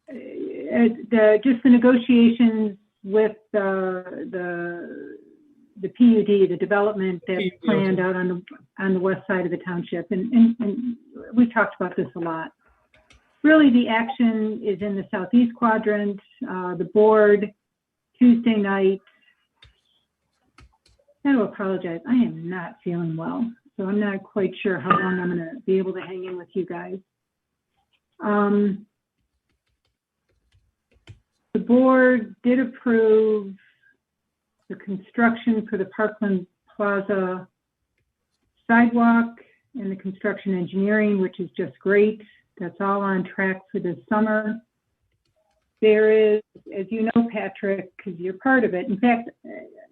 Just the negotiations with the PUD, the development that's planned out on the west side of the township, and we've talked about this a lot. Really, the action is in the southeast quadrant. The board Tuesday night. I have to apologize. I am not feeling well, so I'm not quite sure how long I'm going to be able to hang in with you guys. The board did approve the construction for the Parkland Plaza sidewalk and the construction engineering, which is just great. That's all on track for this summer. There is, as you know, Patrick, because you're part of it. In fact,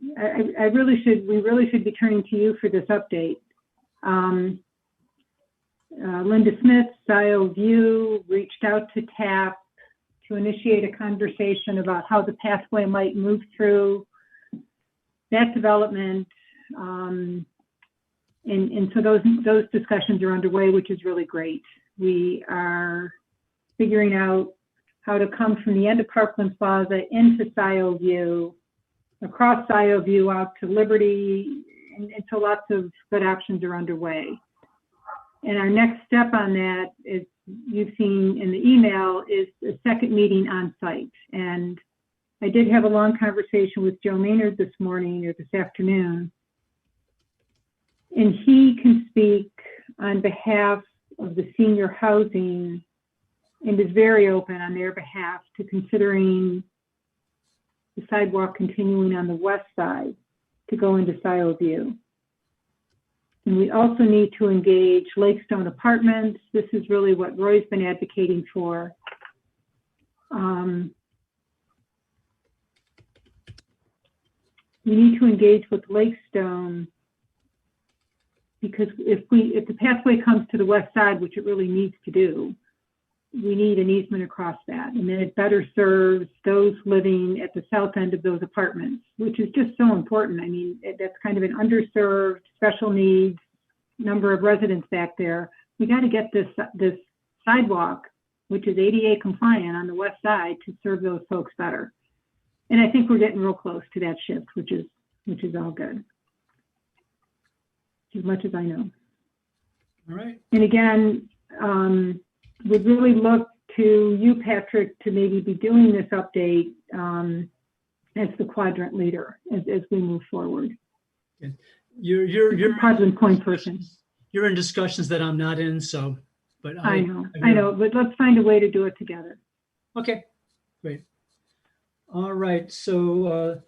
we really should be turning to you for this update. Linda Smith, Scio View, reached out to TAP to initiate a conversation about how the pathway might move through that development. And so those discussions are underway, which is really great. We are figuring out how to come from the end of Parkland Plaza into Scio View, across Scio View out to Liberty, and so lots of good options are underway. And our next step on that, is you've seen in the email, is a second meeting on site. And I did have a long conversation with Joe Maynard this morning or this afternoon. And he can speak on behalf of the senior housing and is very open on their behalf to considering the sidewalk continuing on the west side to go into Scio View. And we also need to engage Lakestone Apartments. This is really what Roy's been advocating for. We need to engage with Lakestone because if the pathway comes to the west side, which it really needs to do, we need an easement across that. And then it better serves those living at the south end of those apartments, which is just so important. I mean, that's kind of an underserved, special needs number of residents back there. We got to get this sidewalk, which is ADA compliant on the west side, to serve those folks better. And I think we're getting real close to that shift, which is all good, as much as I know. All right. And again, would really look to you, Patrick, to maybe be doing this update as the quadrant leader as we move forward. Okay. You're quadrant point person. You're in discussions that I'm not in, so, but I know, but let's find a way to do it together. Okay, great. All right, so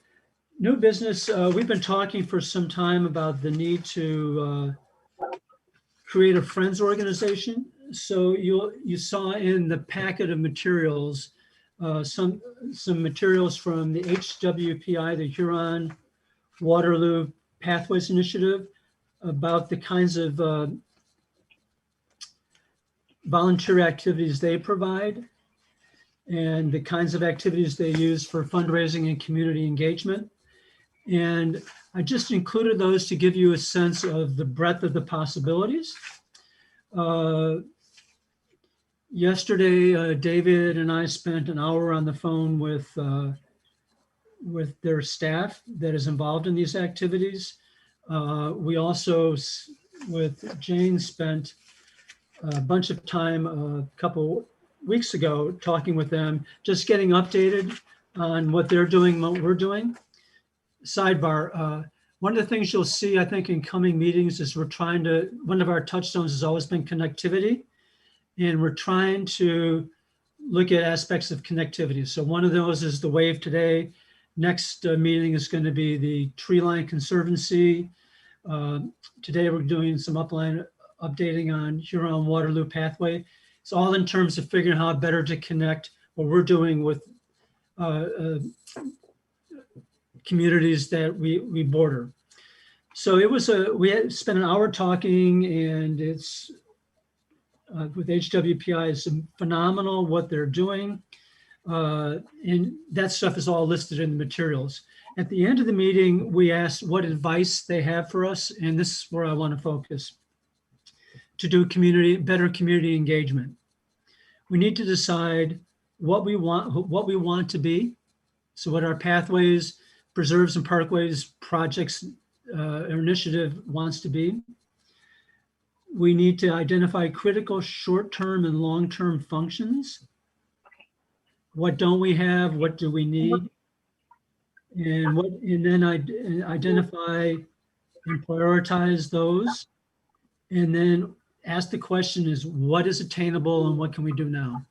new business. We've been talking for some time about the need to create a Friends organization. So you saw in the packet of materials some materials from the HWPI, the Huron Waterloo Pathways Initiative, about the kinds of volunteer activities they provide and the kinds of activities they use for fundraising and community engagement. And I just included those to give you a sense of the breadth of the possibilities. Yesterday, David and I spent an hour on the phone with their staff that is involved in these activities. We also, with Jane, spent a bunch of time a couple weeks ago talking with them, just getting updated on what they're doing, what we're doing. Sidebar, one of the things you'll see, I think, in coming meetings is one of our touchstones has always been connectivity. And we're trying to look at aspects of connectivity. So one of those is the wave today. Next meeting is going to be the tree line conservancy. Today we're doing some updating on Huron Waterloo pathway. It's all in terms of figuring out how better to connect what we're doing with communities that we border. So we had spent an hour talking, and it's with HWPI, it's phenomenal what they're doing. And that stuff is all listed in the materials. At the end of the meeting, we asked what advice they have for us, and this is where I want to focus, to do better community engagement. We need to decide what we want to be. So what our pathways, preserves and parkways projects or initiative wants to be. We need to identify critical short-term and long-term functions. What don't we have? What do we need? And then identify and prioritize those. And then ask the question is, what is attainable and what can we do now?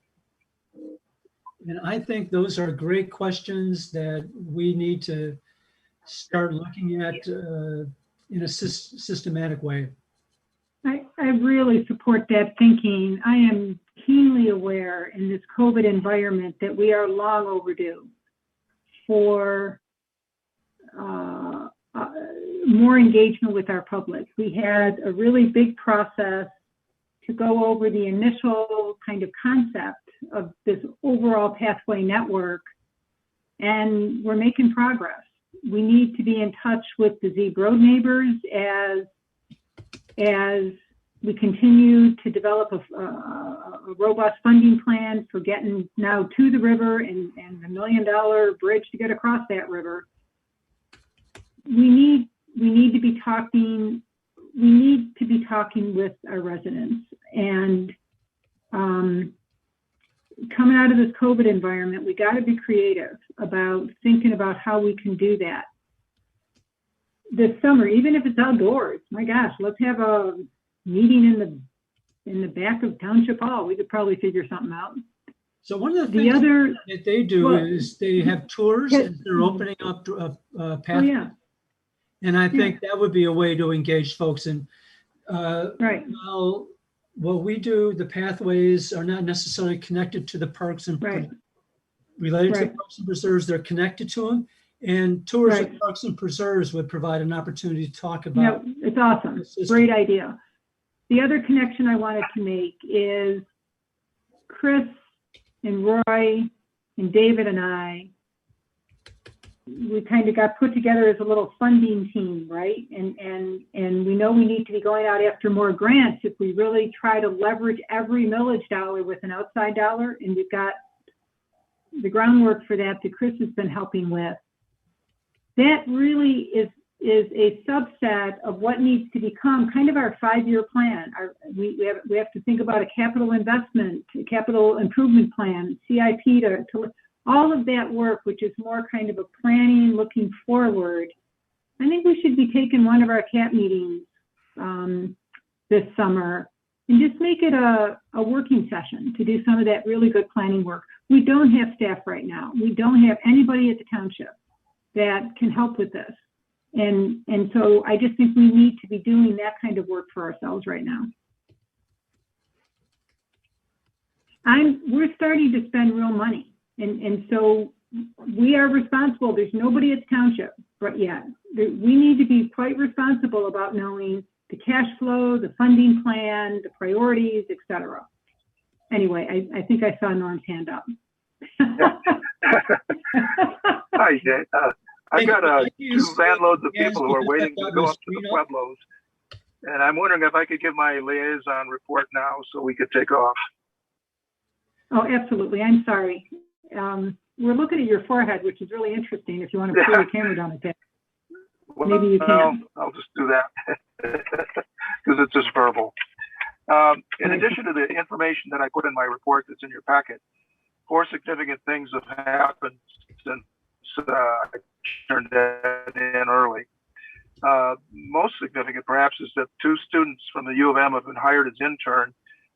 And I think those are great questions that we need to start looking at in a systematic way. I really support that thinking. I am keenly aware in this COVID environment that we are long overdue for more engagement with our public. We had a really big process to go over the initial kind of concept of this overall pathway network, and we're making progress. We need to be in touch with the Zeeb Road neighbors as we continue to develop a robust funding plan for getting now to the river and the $1 million bridge to get across that river. We need to be talking with our residents, and coming out of this COVID environment, we got to be creative about thinking about how we can do that. this summer, even if it's outdoors. My gosh, let's have a meeting in the back of Township Hall. We could probably figure something out. So one of the The things other, that they do well, is they have tours yeah. and they're opening up oh pathways. yeah, And I think that would be a way to engage folks. And right, well, what we do, the pathways are not necessarily connected to the parks and right, related to right. the parks and preserves. They're connected to them. And tours Right. of parks and preserves would provide an opportunity to talk Yeah, about. it's awesome. the system. Great idea. The other connection I wanted to make is Chris and Roy and David and I, we kind of got put together as a little funding team, right? And we know we need to be going out after more grants if we really try to leverage every millage dollar with an outside dollar. And we've got the groundwork for that Chris has been helping with. That really is a subset of what needs to become kind of our 5-year plan. We have to think about a capital investment, a capital improvement plan, CIP to all of that work, which is more kind of a planning, looking forward. I think we should be taking one of our CAP meetings this summer and just make it a working session to do some of that really good planning work. We don't have staff right now. We don't have anybody at the township that can help with this. And so I just think we need to be doing that kind of work for ourselves right now. We're starting to spend real money. And so we are responsible. There's nobody at the township yet. We need to be quite responsible about knowing the cash flow, the funding plan, the priorities, et cetera. Anyway, I think I saw Norm's hand up. Hi, Jay. I've got 2 van loads of people who are waiting to go up to the Pueblos. And I'm wondering if I could give my liaison report now so we could take off. Oh, absolutely. I'm sorry. We're looking at your forehead, which is really interesting. If you want to pull your camera down a bit, maybe you can. I'll just do that because it's just verbal. In addition to the information that I put in my report that's in your packet, 4 significant things have happened since I turned that in early. Most significant, perhaps, is that 2 students from the U of M have been hired as intern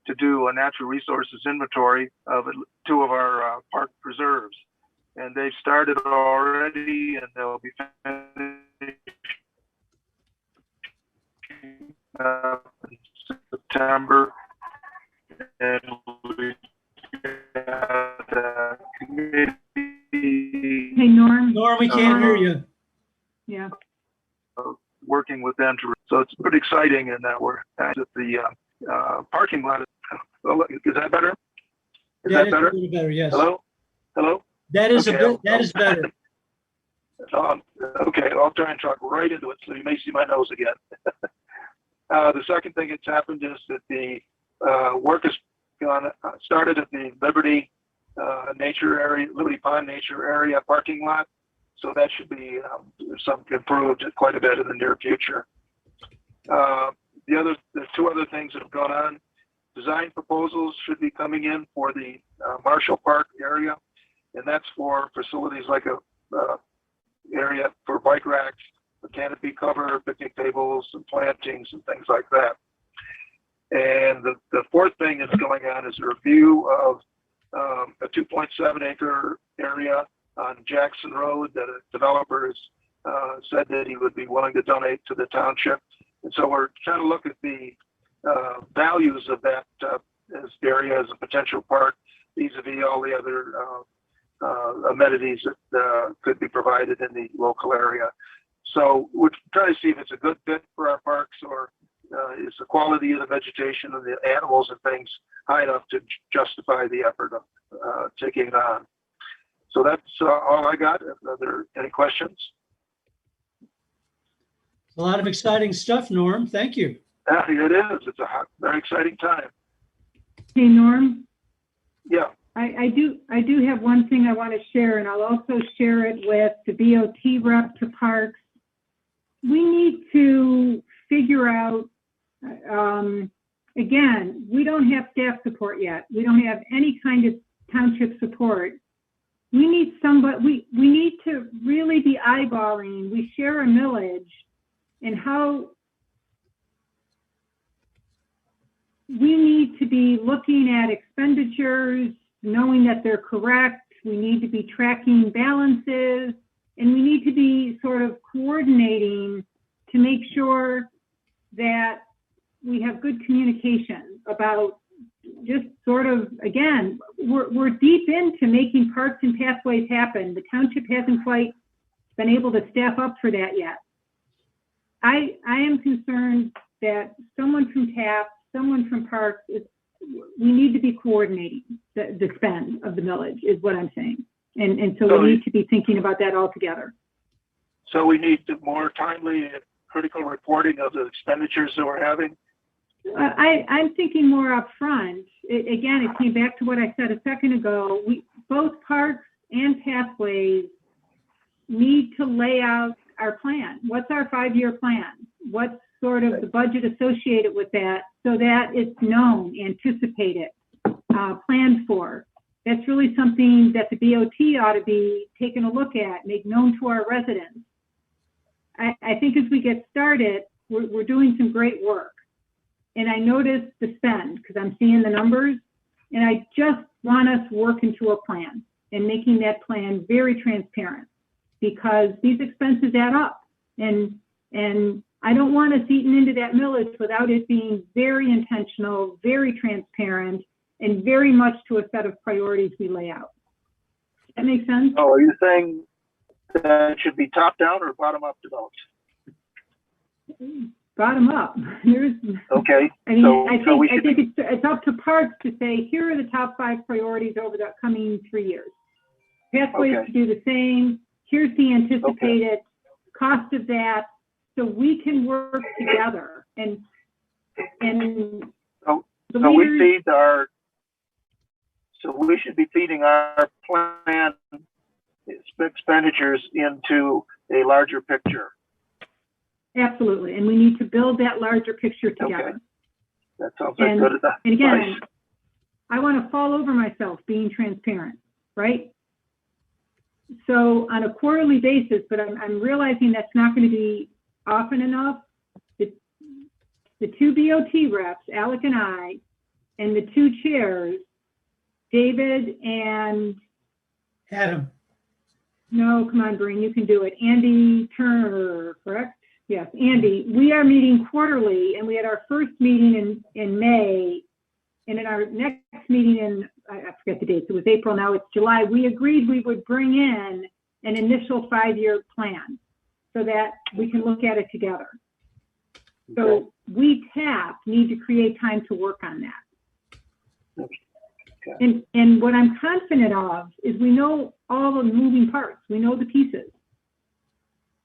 to do a natural resources inventory of 2 of our park preserves. And they've started already, and they'll be finished in September. And we got a committee. Hey, Norm. Norm, we can't hear you. Yeah. Working with them so it's pretty exciting, and that we're at the parking lot. Is that better? Is that better? A little better, yes. Hello. That is okay, that is better. Okay, I'll try and talk right into it so you may see my nose again. The second thing that's happened is that the work has started at the Liberty Pond Nature Area parking lot. So that should be improved quite a bit in the near future. The 2 other things that have gone on, design proposals should be coming in for the Marshall Park area, and that's for facilities like a area for bike racks, a canopy cover, picnic tables, and plantings and things like that. And the 4th thing that's going on is a review of a 2.7 acre area on Jackson Road that a developer has said that he would be willing to donate to the township. And so we're trying to look at the values of that area as a potential park vis-a-vis all the other amenities that could be provided in the local area. So we're trying to see if it's a good fit for our parks, or is the quality of the vegetation and the animals and things high enough to justify the effort of taking it on. So that's all I got. Are there any questions? A lot of exciting stuff, Norm. Thank you. Yeah, it is. It's a very exciting time. Hey, Norm. Yeah. I do have one thing I want to share, and I'll also share it with the BOT rep to parks. We need to figure out, again, we don't have staff support yet. We don't have any kind of township support. We need somebody, we need to really be eyeballing. We share a millage. and how we need to be looking at expenditures, knowing that they're correct. We need to be tracking balances, and we need to be sort of coordinating to make sure that we have good communication about just sort of, again, we're deep into making parks and pathways happen. The township hasn't quite been able to staff up for that yet. I am concerned that someone from TAP, someone from Parks, we need to be coordinating the spend of the millage is what I'm saying. And so we need to be thinking about that all together. So we need more timely and critical reporting of the expenditures that we're having. I'm thinking more up front. Again, it came back to what I said a second ago. Both Parks and Pathways need to lay out our plan. What's our 5-year plan? What's sort of the budget associated with that so that it's known, anticipated, planned for. That's really something that the BOT ought to be taking a look at, make known to our residents. I think as we get started, we're doing some great work. And I noticed the spend because I'm seeing the numbers, and I just want us working to a plan and making that plan very transparent because these expenses add up. And I don't want us eating into that millage without it being very intentional, very transparent, and very much to a set of priorities we lay out. Does that make sense? Oh, are you saying that it should be top down or bottom up developed? Bottom up. Okay. I mean, so, I think it's up to Parks to say, here are the top 5 priorities over the coming 3 years. Pathways to do the same. Here's the anticipated cost of that, so we can work together. And so we should be feeding our plan expenditures into a larger picture. Absolutely, and we need to build that larger picture together. Okay. That sounds like good enough. And again, I want to fall over myself being transparent, right? So on a quarterly basis, but I'm realizing that's not going to be often enough. The 2 BOT reps, Alec and I, and the 2 chairs, David and Adam. No, come on, Breen, you can do it. Andy Turner, correct? Yes, Andy. We are meeting quarterly, and we had our first meeting in May, and in our next meeting in, I forget the dates, it was April, now it's July, we agreed we would bring in an initial 5-year plan so that we can look at it together. Okay. So we TAP need to create time to work on that. Okay. And what I'm confident of is we know all the moving parts, we know the pieces.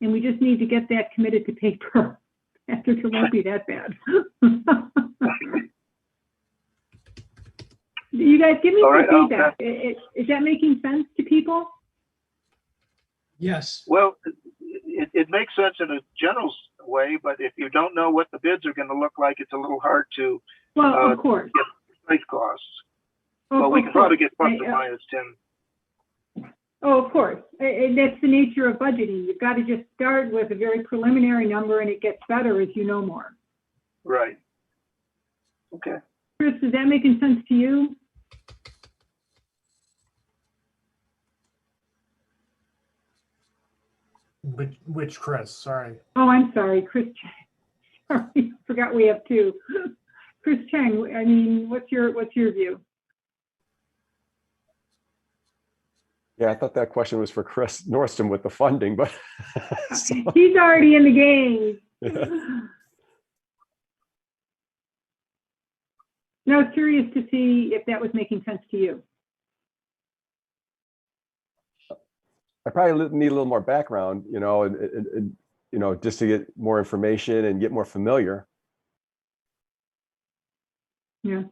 And we just need to get that committed to paper. After it won't be that bad. You guys give me some feedback. Is that making sense to people? Yes. Well, it makes sense in a general way, but if you don't know what the bids are going to look like, it's a little hard to of course. Get price costs. Well, we can probably get plus or minus 10. Oh, of course. That's the nature of budgeting. You've got to just start with a very preliminary number, and it gets better as you know more. Right. Okay. Chris, is that making sense to you? Which Chris? Sorry. Oh, I'm sorry, Chris. Sorry, I forgot we have 2. Chris Chang. I mean, what's your view? Yeah, I thought that question was for Chris Nordstrom with the funding, but so. He's already in the game. Yeah. No, I was curious to see if that was making sense to you. I probably need a little more background, and just to get more information and get more familiar. Yeah.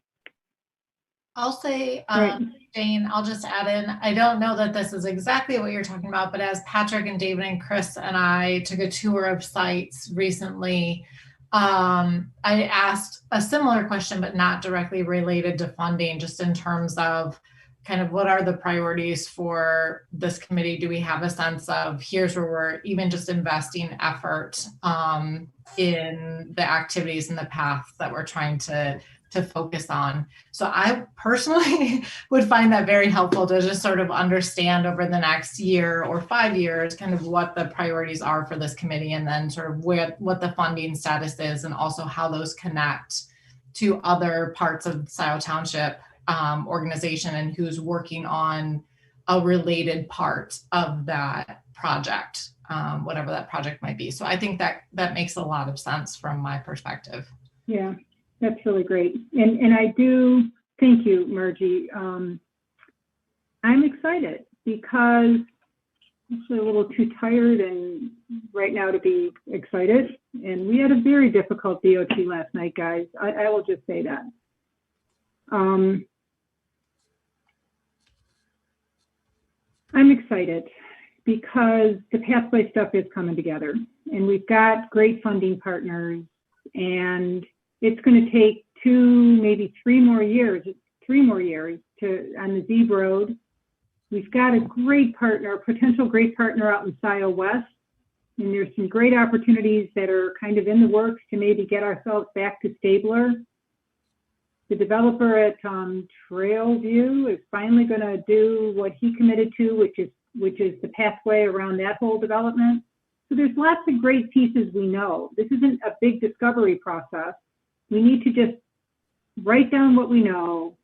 I'll say, right. Jane, I'll just add in, I don't know that this is exactly what you're talking about, but as Patrick and David and Chris and I took a tour of sites recently, I asked a similar question, but not directly related to funding, just in terms of kind of what are the priorities for this committee? Do we have a sense of here's where we're even just investing effort in the activities and the paths that we're trying to focus on? So I personally would find that very helpful to just sort of understand over the next year or 5 years kind of what the priorities are for this committee, and then sort of what the funding status is, and also how those connect to other parts of Scio Township organization, and who's working on a related part of that project, whatever that project might be. So I think that makes a lot of sense from my perspective. Yeah, that's really great. And I do, thank you, Margie. I'm excited because I'm actually a little too tired and right now to be excited. And we had a very difficult DOT last night, guys. I will just say that. I'm excited because the pathway stuff is coming together, and we've got great funding partners, and it's going to take 2, maybe 3 more years to on the ZEB Road. We've got a great partner, a potential great partner out in Scio West, and there's some great opportunities that are kind of in the works to maybe get ourselves back to Stabler. The developer at Trailview is finally going to do what he committed to, which is the pathway around that whole development. So there's lots of great pieces we know. This isn't a big discovery process. We need to just write down what we know,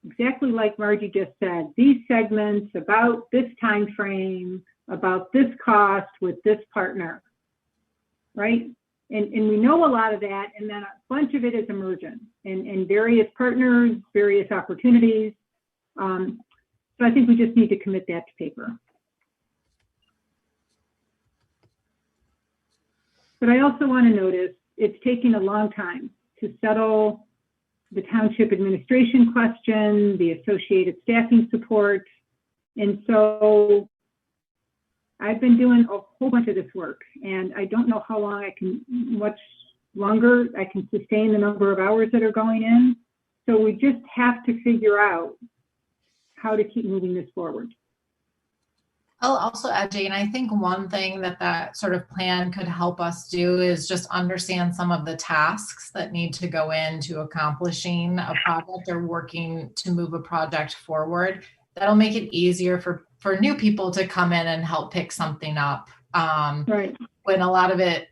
exactly like Margie just said. These segments about this time frame, about this cost with this partner, right? And we know a lot of that, and then a bunch of it is emergent, and various partners, various opportunities. So I think we just need to commit that to paper. But I also want to notice it's taking a long time to settle the township administration question, the associated staffing support. And so I've been doing a whole bunch of this work, and I don't know how long much longer I can sustain the number of hours that are going in. So we just have to figure out how to keep moving this forward. I'll also add, Jane, I think one thing that sort of plan could help us do is just understand some of the tasks that need to go into accomplishing a project or working to move a project forward. That'll make it easier for new people to come in and help pick something up. Right. When a lot of it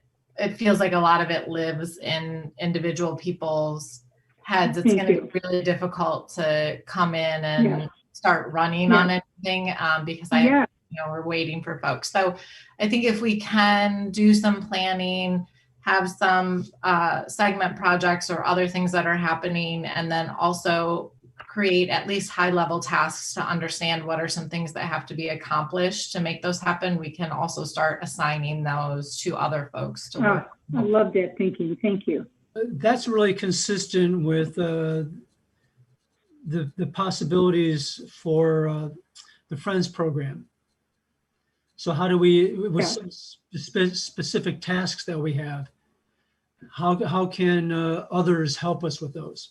feels like a lot of it lives in individual people's heads, it's going to be really difficult to come in and start running on anything because we're waiting for folks. So I think if we can do some planning, have some segment projects or other things that are happening, and then also create at least high-level tasks to understand what are some things that have to be accomplished to make those happen, we can also start assigning those to other folks to work. I love that thinking. Thank you. That's really consistent with the possibilities for the Friends program. So how do we, with some specific tasks that we have, how can others help us with those?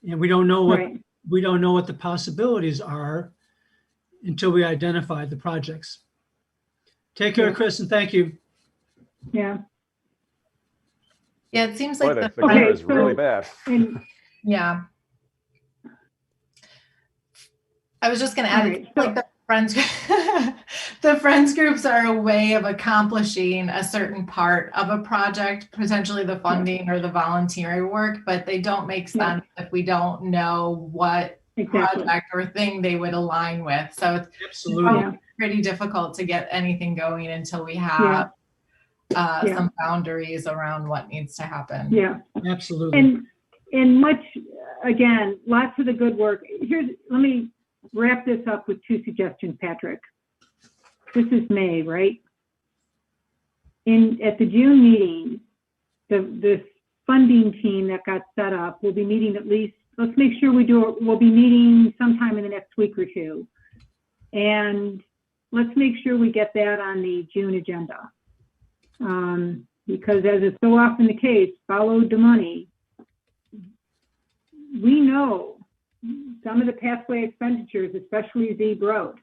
And we don't know what the possibilities are until we identify the projects. Take care, Chris, and thank you. Yeah. Yeah, it seems like the glare is really bad. Yeah. I was just going to add, like the friends, the friends groups are a way of accomplishing a certain part of a project, potentially the funding or the voluntary work, but they don't make sense if we don't know what project or thing they would align with. So it's pretty difficult to get anything going until we have some boundaries around what needs to happen. Yeah, absolutely. And much, again, lots of the good work. Let me wrap this up with 2 suggestions, Patrick. This is May, right? At the June meeting, the funding team that got set up will be meeting at least, let's make sure we'll be meeting sometime in the next week or 2. And let's make sure we get that on the June agenda. Because as is so often the case, follow the money. We know some of the pathway expenditures, especially Zeeb Road.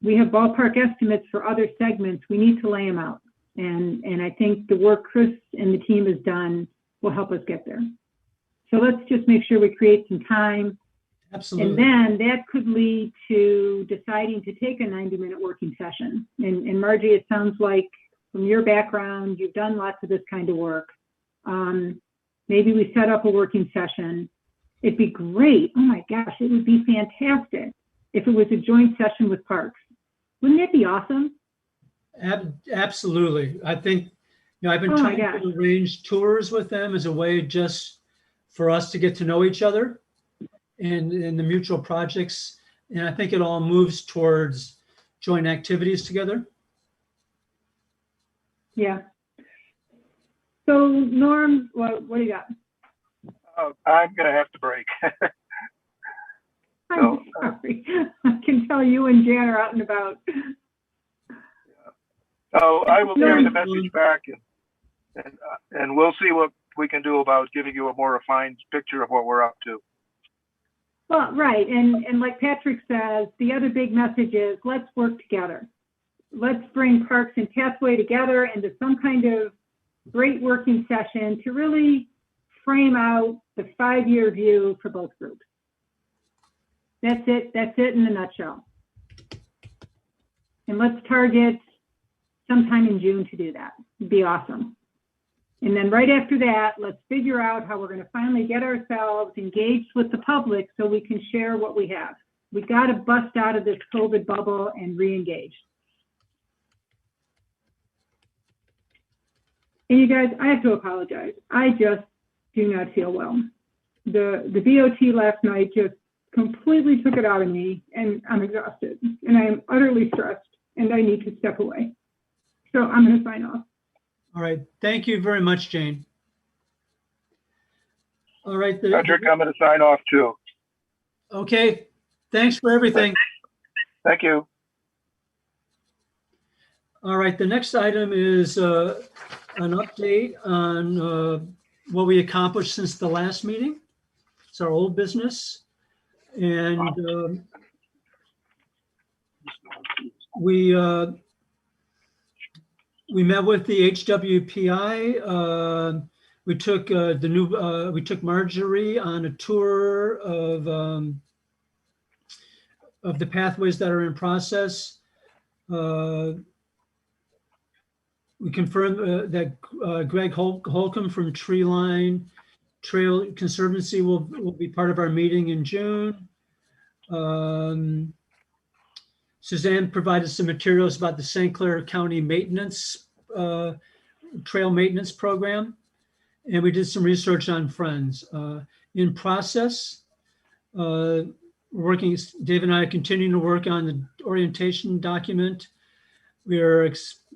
We have ballpark estimates for other segments. We need to lay them out. And I think the work Chris and the team has done will help us get there. So let's just make sure we create some time. Absolutely. And then that could lead to deciding to take a 90-minute working session. And Margie, it sounds like from your background, you've done lots of this kind of work. Maybe we set up a working session. It'd be great. Oh my gosh, it would be fantastic if it was a joint session with Parks. Wouldn't that be awesome? Absolutely. I think, I've been Oh my trying to gosh. arrange tours with them as a way just for us to get to know each other and the mutual projects. And I think it all moves towards joint activities together. Yeah. So Norm, what do you got? I'm going to have to break. I'm sorry. I can tell you and Jan are out and about. So I will No, carry the message back, and we'll see what we can do about giving you a more refined picture of what we're up to. Well, right. And like Patrick says, the other big message is let's work together. Let's bring Parks and Pathway together into some kind of great working session to really frame out the 5-year view for both groups. That's it. That's it in a nutshell. And let's target sometime in June to do that. It'd be awesome. And then right after that, let's figure out how we're going to finally get ourselves engaged with the public so we can share what we have. We got to bust out of this COVID bubble and re-engage. And you guys, I have to apologize. I just do not feel well. The BOT last night just completely took it out of me, and I'm exhausted, and I am utterly stressed, and I need to step away. So I'm going to sign off. All right. Thank you very much, Jane. All right. Patrick, I'm going to sign off too. Okay. Thanks for everything. Thank you. All right. The next item is an update on what we accomplished since the last meeting. It's our old business. And we met with the HWPI. We took we took Marjorie on a tour of the pathways that are in process. We confirmed that Greg Holcomb from Treeline Trail Conservancy will be part of our meeting in June. Suzanne provided some materials about the St. Clair County maintenance, trail maintenance program. And we did some research on Friends. In process, Dave and I are continuing to work on the orientation document. We are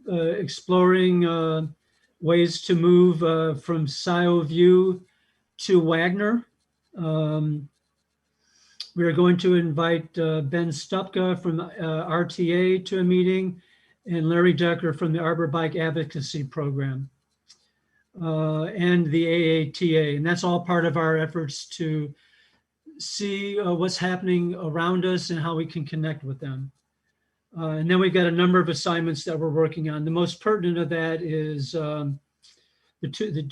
exploring ways to move from Scio view to Wagner. We are going to invite Ben Stupka from RTA to a meeting and Larry Decker from the Arbor Bike Advocacy Program and the AATA. And that's all part of our efforts to see what's happening around us and how we can connect with them. And then we've got a number of assignments that we're working on. The most pertinent of that is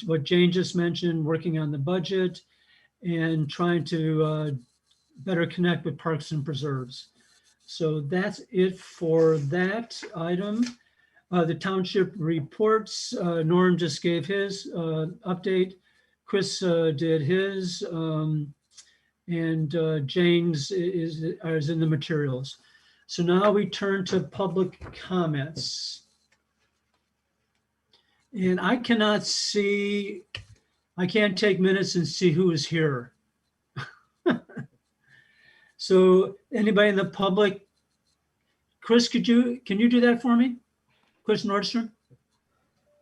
what Jane just mentioned, working on the budget and trying to better connect with parks and preserves. So that's it for that item. The township reports, Norm just gave his update. Chris did his, and James is in the materials. So now we turn to public comments. And I cannot see, I can't take minutes and see who is here. So anybody in the public, Chris, can you do that for me? Chris Nordstrom?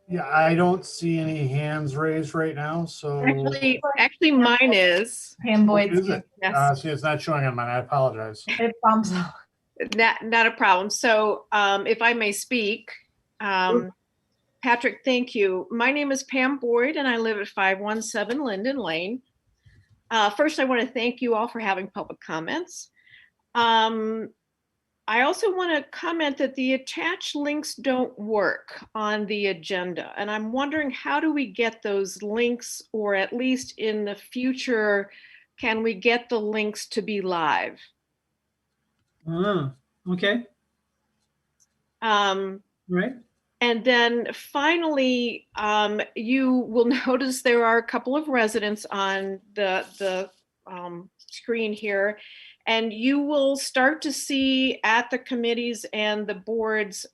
Yeah, I don't see any hands raised right now, so. Actually mine is. Pam Boyd's. Is it? Yes. See, it's not showing on mine. I apologize. It bumps up. Not a problem. So if I may speak, Patrick, thank you. My name is Pam Boyd and I live at 517 Linden Lane. First, I want to thank you all for having public comments. I also want to comment that the attached links don't work on the agenda. And I'm wondering, how do we get those links, or at least in the future, can we get the links to be live? Okay, right. And then finally, you will notice there are a couple of residents on the screen here, and you will start to see at the committees and the boards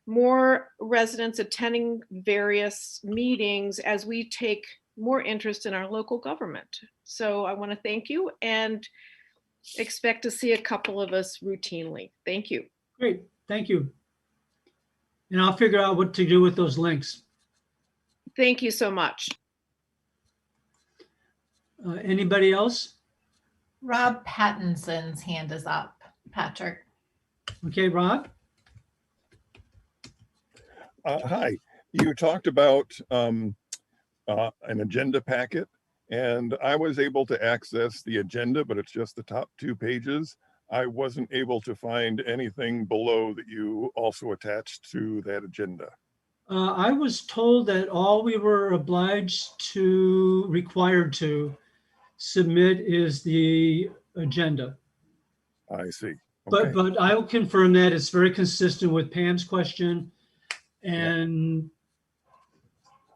more residents attending various meetings as we take more interest in our local government. So I want to thank you and expect to see a couple of us routinely. Thank you. Great, thank you. And I'll figure out what to do with those links. Thank you so much. Anybody else? Rob Pattinson's hand is up, Patrick. Okay, Rob? Hi, you talked about an agenda packet, and I was able to access the agenda, but it's just the top 2 pages. I wasn't able to find anything below that you also attached to that agenda. I was told that all we were required to submit is the agenda. I see. Okay. But I'll confirm that it's very consistent with Pam's question. And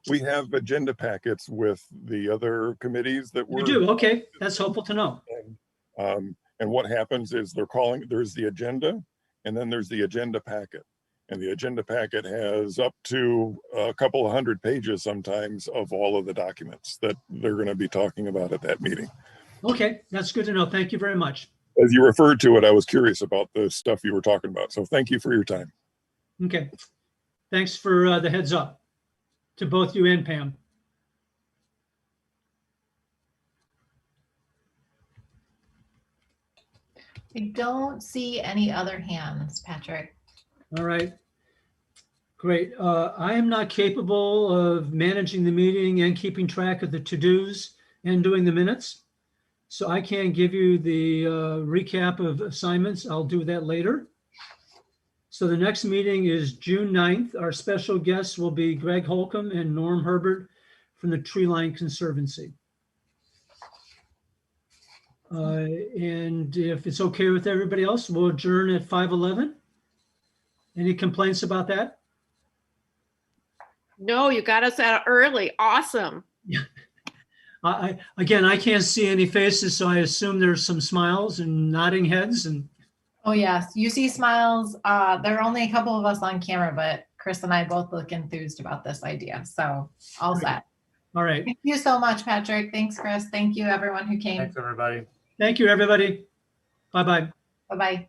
we have agenda packets with the other committees that we do. Okay, that's helpful to know. And what happens is there's the agenda, and then there's the agenda packet. And the agenda packet has up to a couple of 100 pages sometimes of all of the documents that they're going to be talking about at that meeting. Okay, that's good to know. Thank you very much. As you referred to it, I was curious about the stuff you were talking about. So thank you for your time. Okay, thanks for the heads up to both you and Pam. I don't see any other hands, Patrick. All right. Great. I am not capable of managing the meeting and keeping track of the to-dos and doing the minutes. So I can't give you the recap of assignments. I'll do that later. So the next meeting is June 9th. Our special guests will be Greg Holcomb and Norm Herbert from the Treeline Conservancy. And if it's okay with everybody else, we'll adjourn at 5:11. Any complaints about that? No, you got us out early. Awesome. Yeah. Again, I can't see any faces, so I assume there's some smiles and nodding heads. And Oh yes, you see smiles. There are only a couple of us on camera, but Chris and I both look enthused about this idea. So all set. All right. Thank you so much, Patrick. Thanks, Chris. Thank you, everyone who came. Thanks, everybody. Thank you, everybody. Bye-bye. Bye-bye.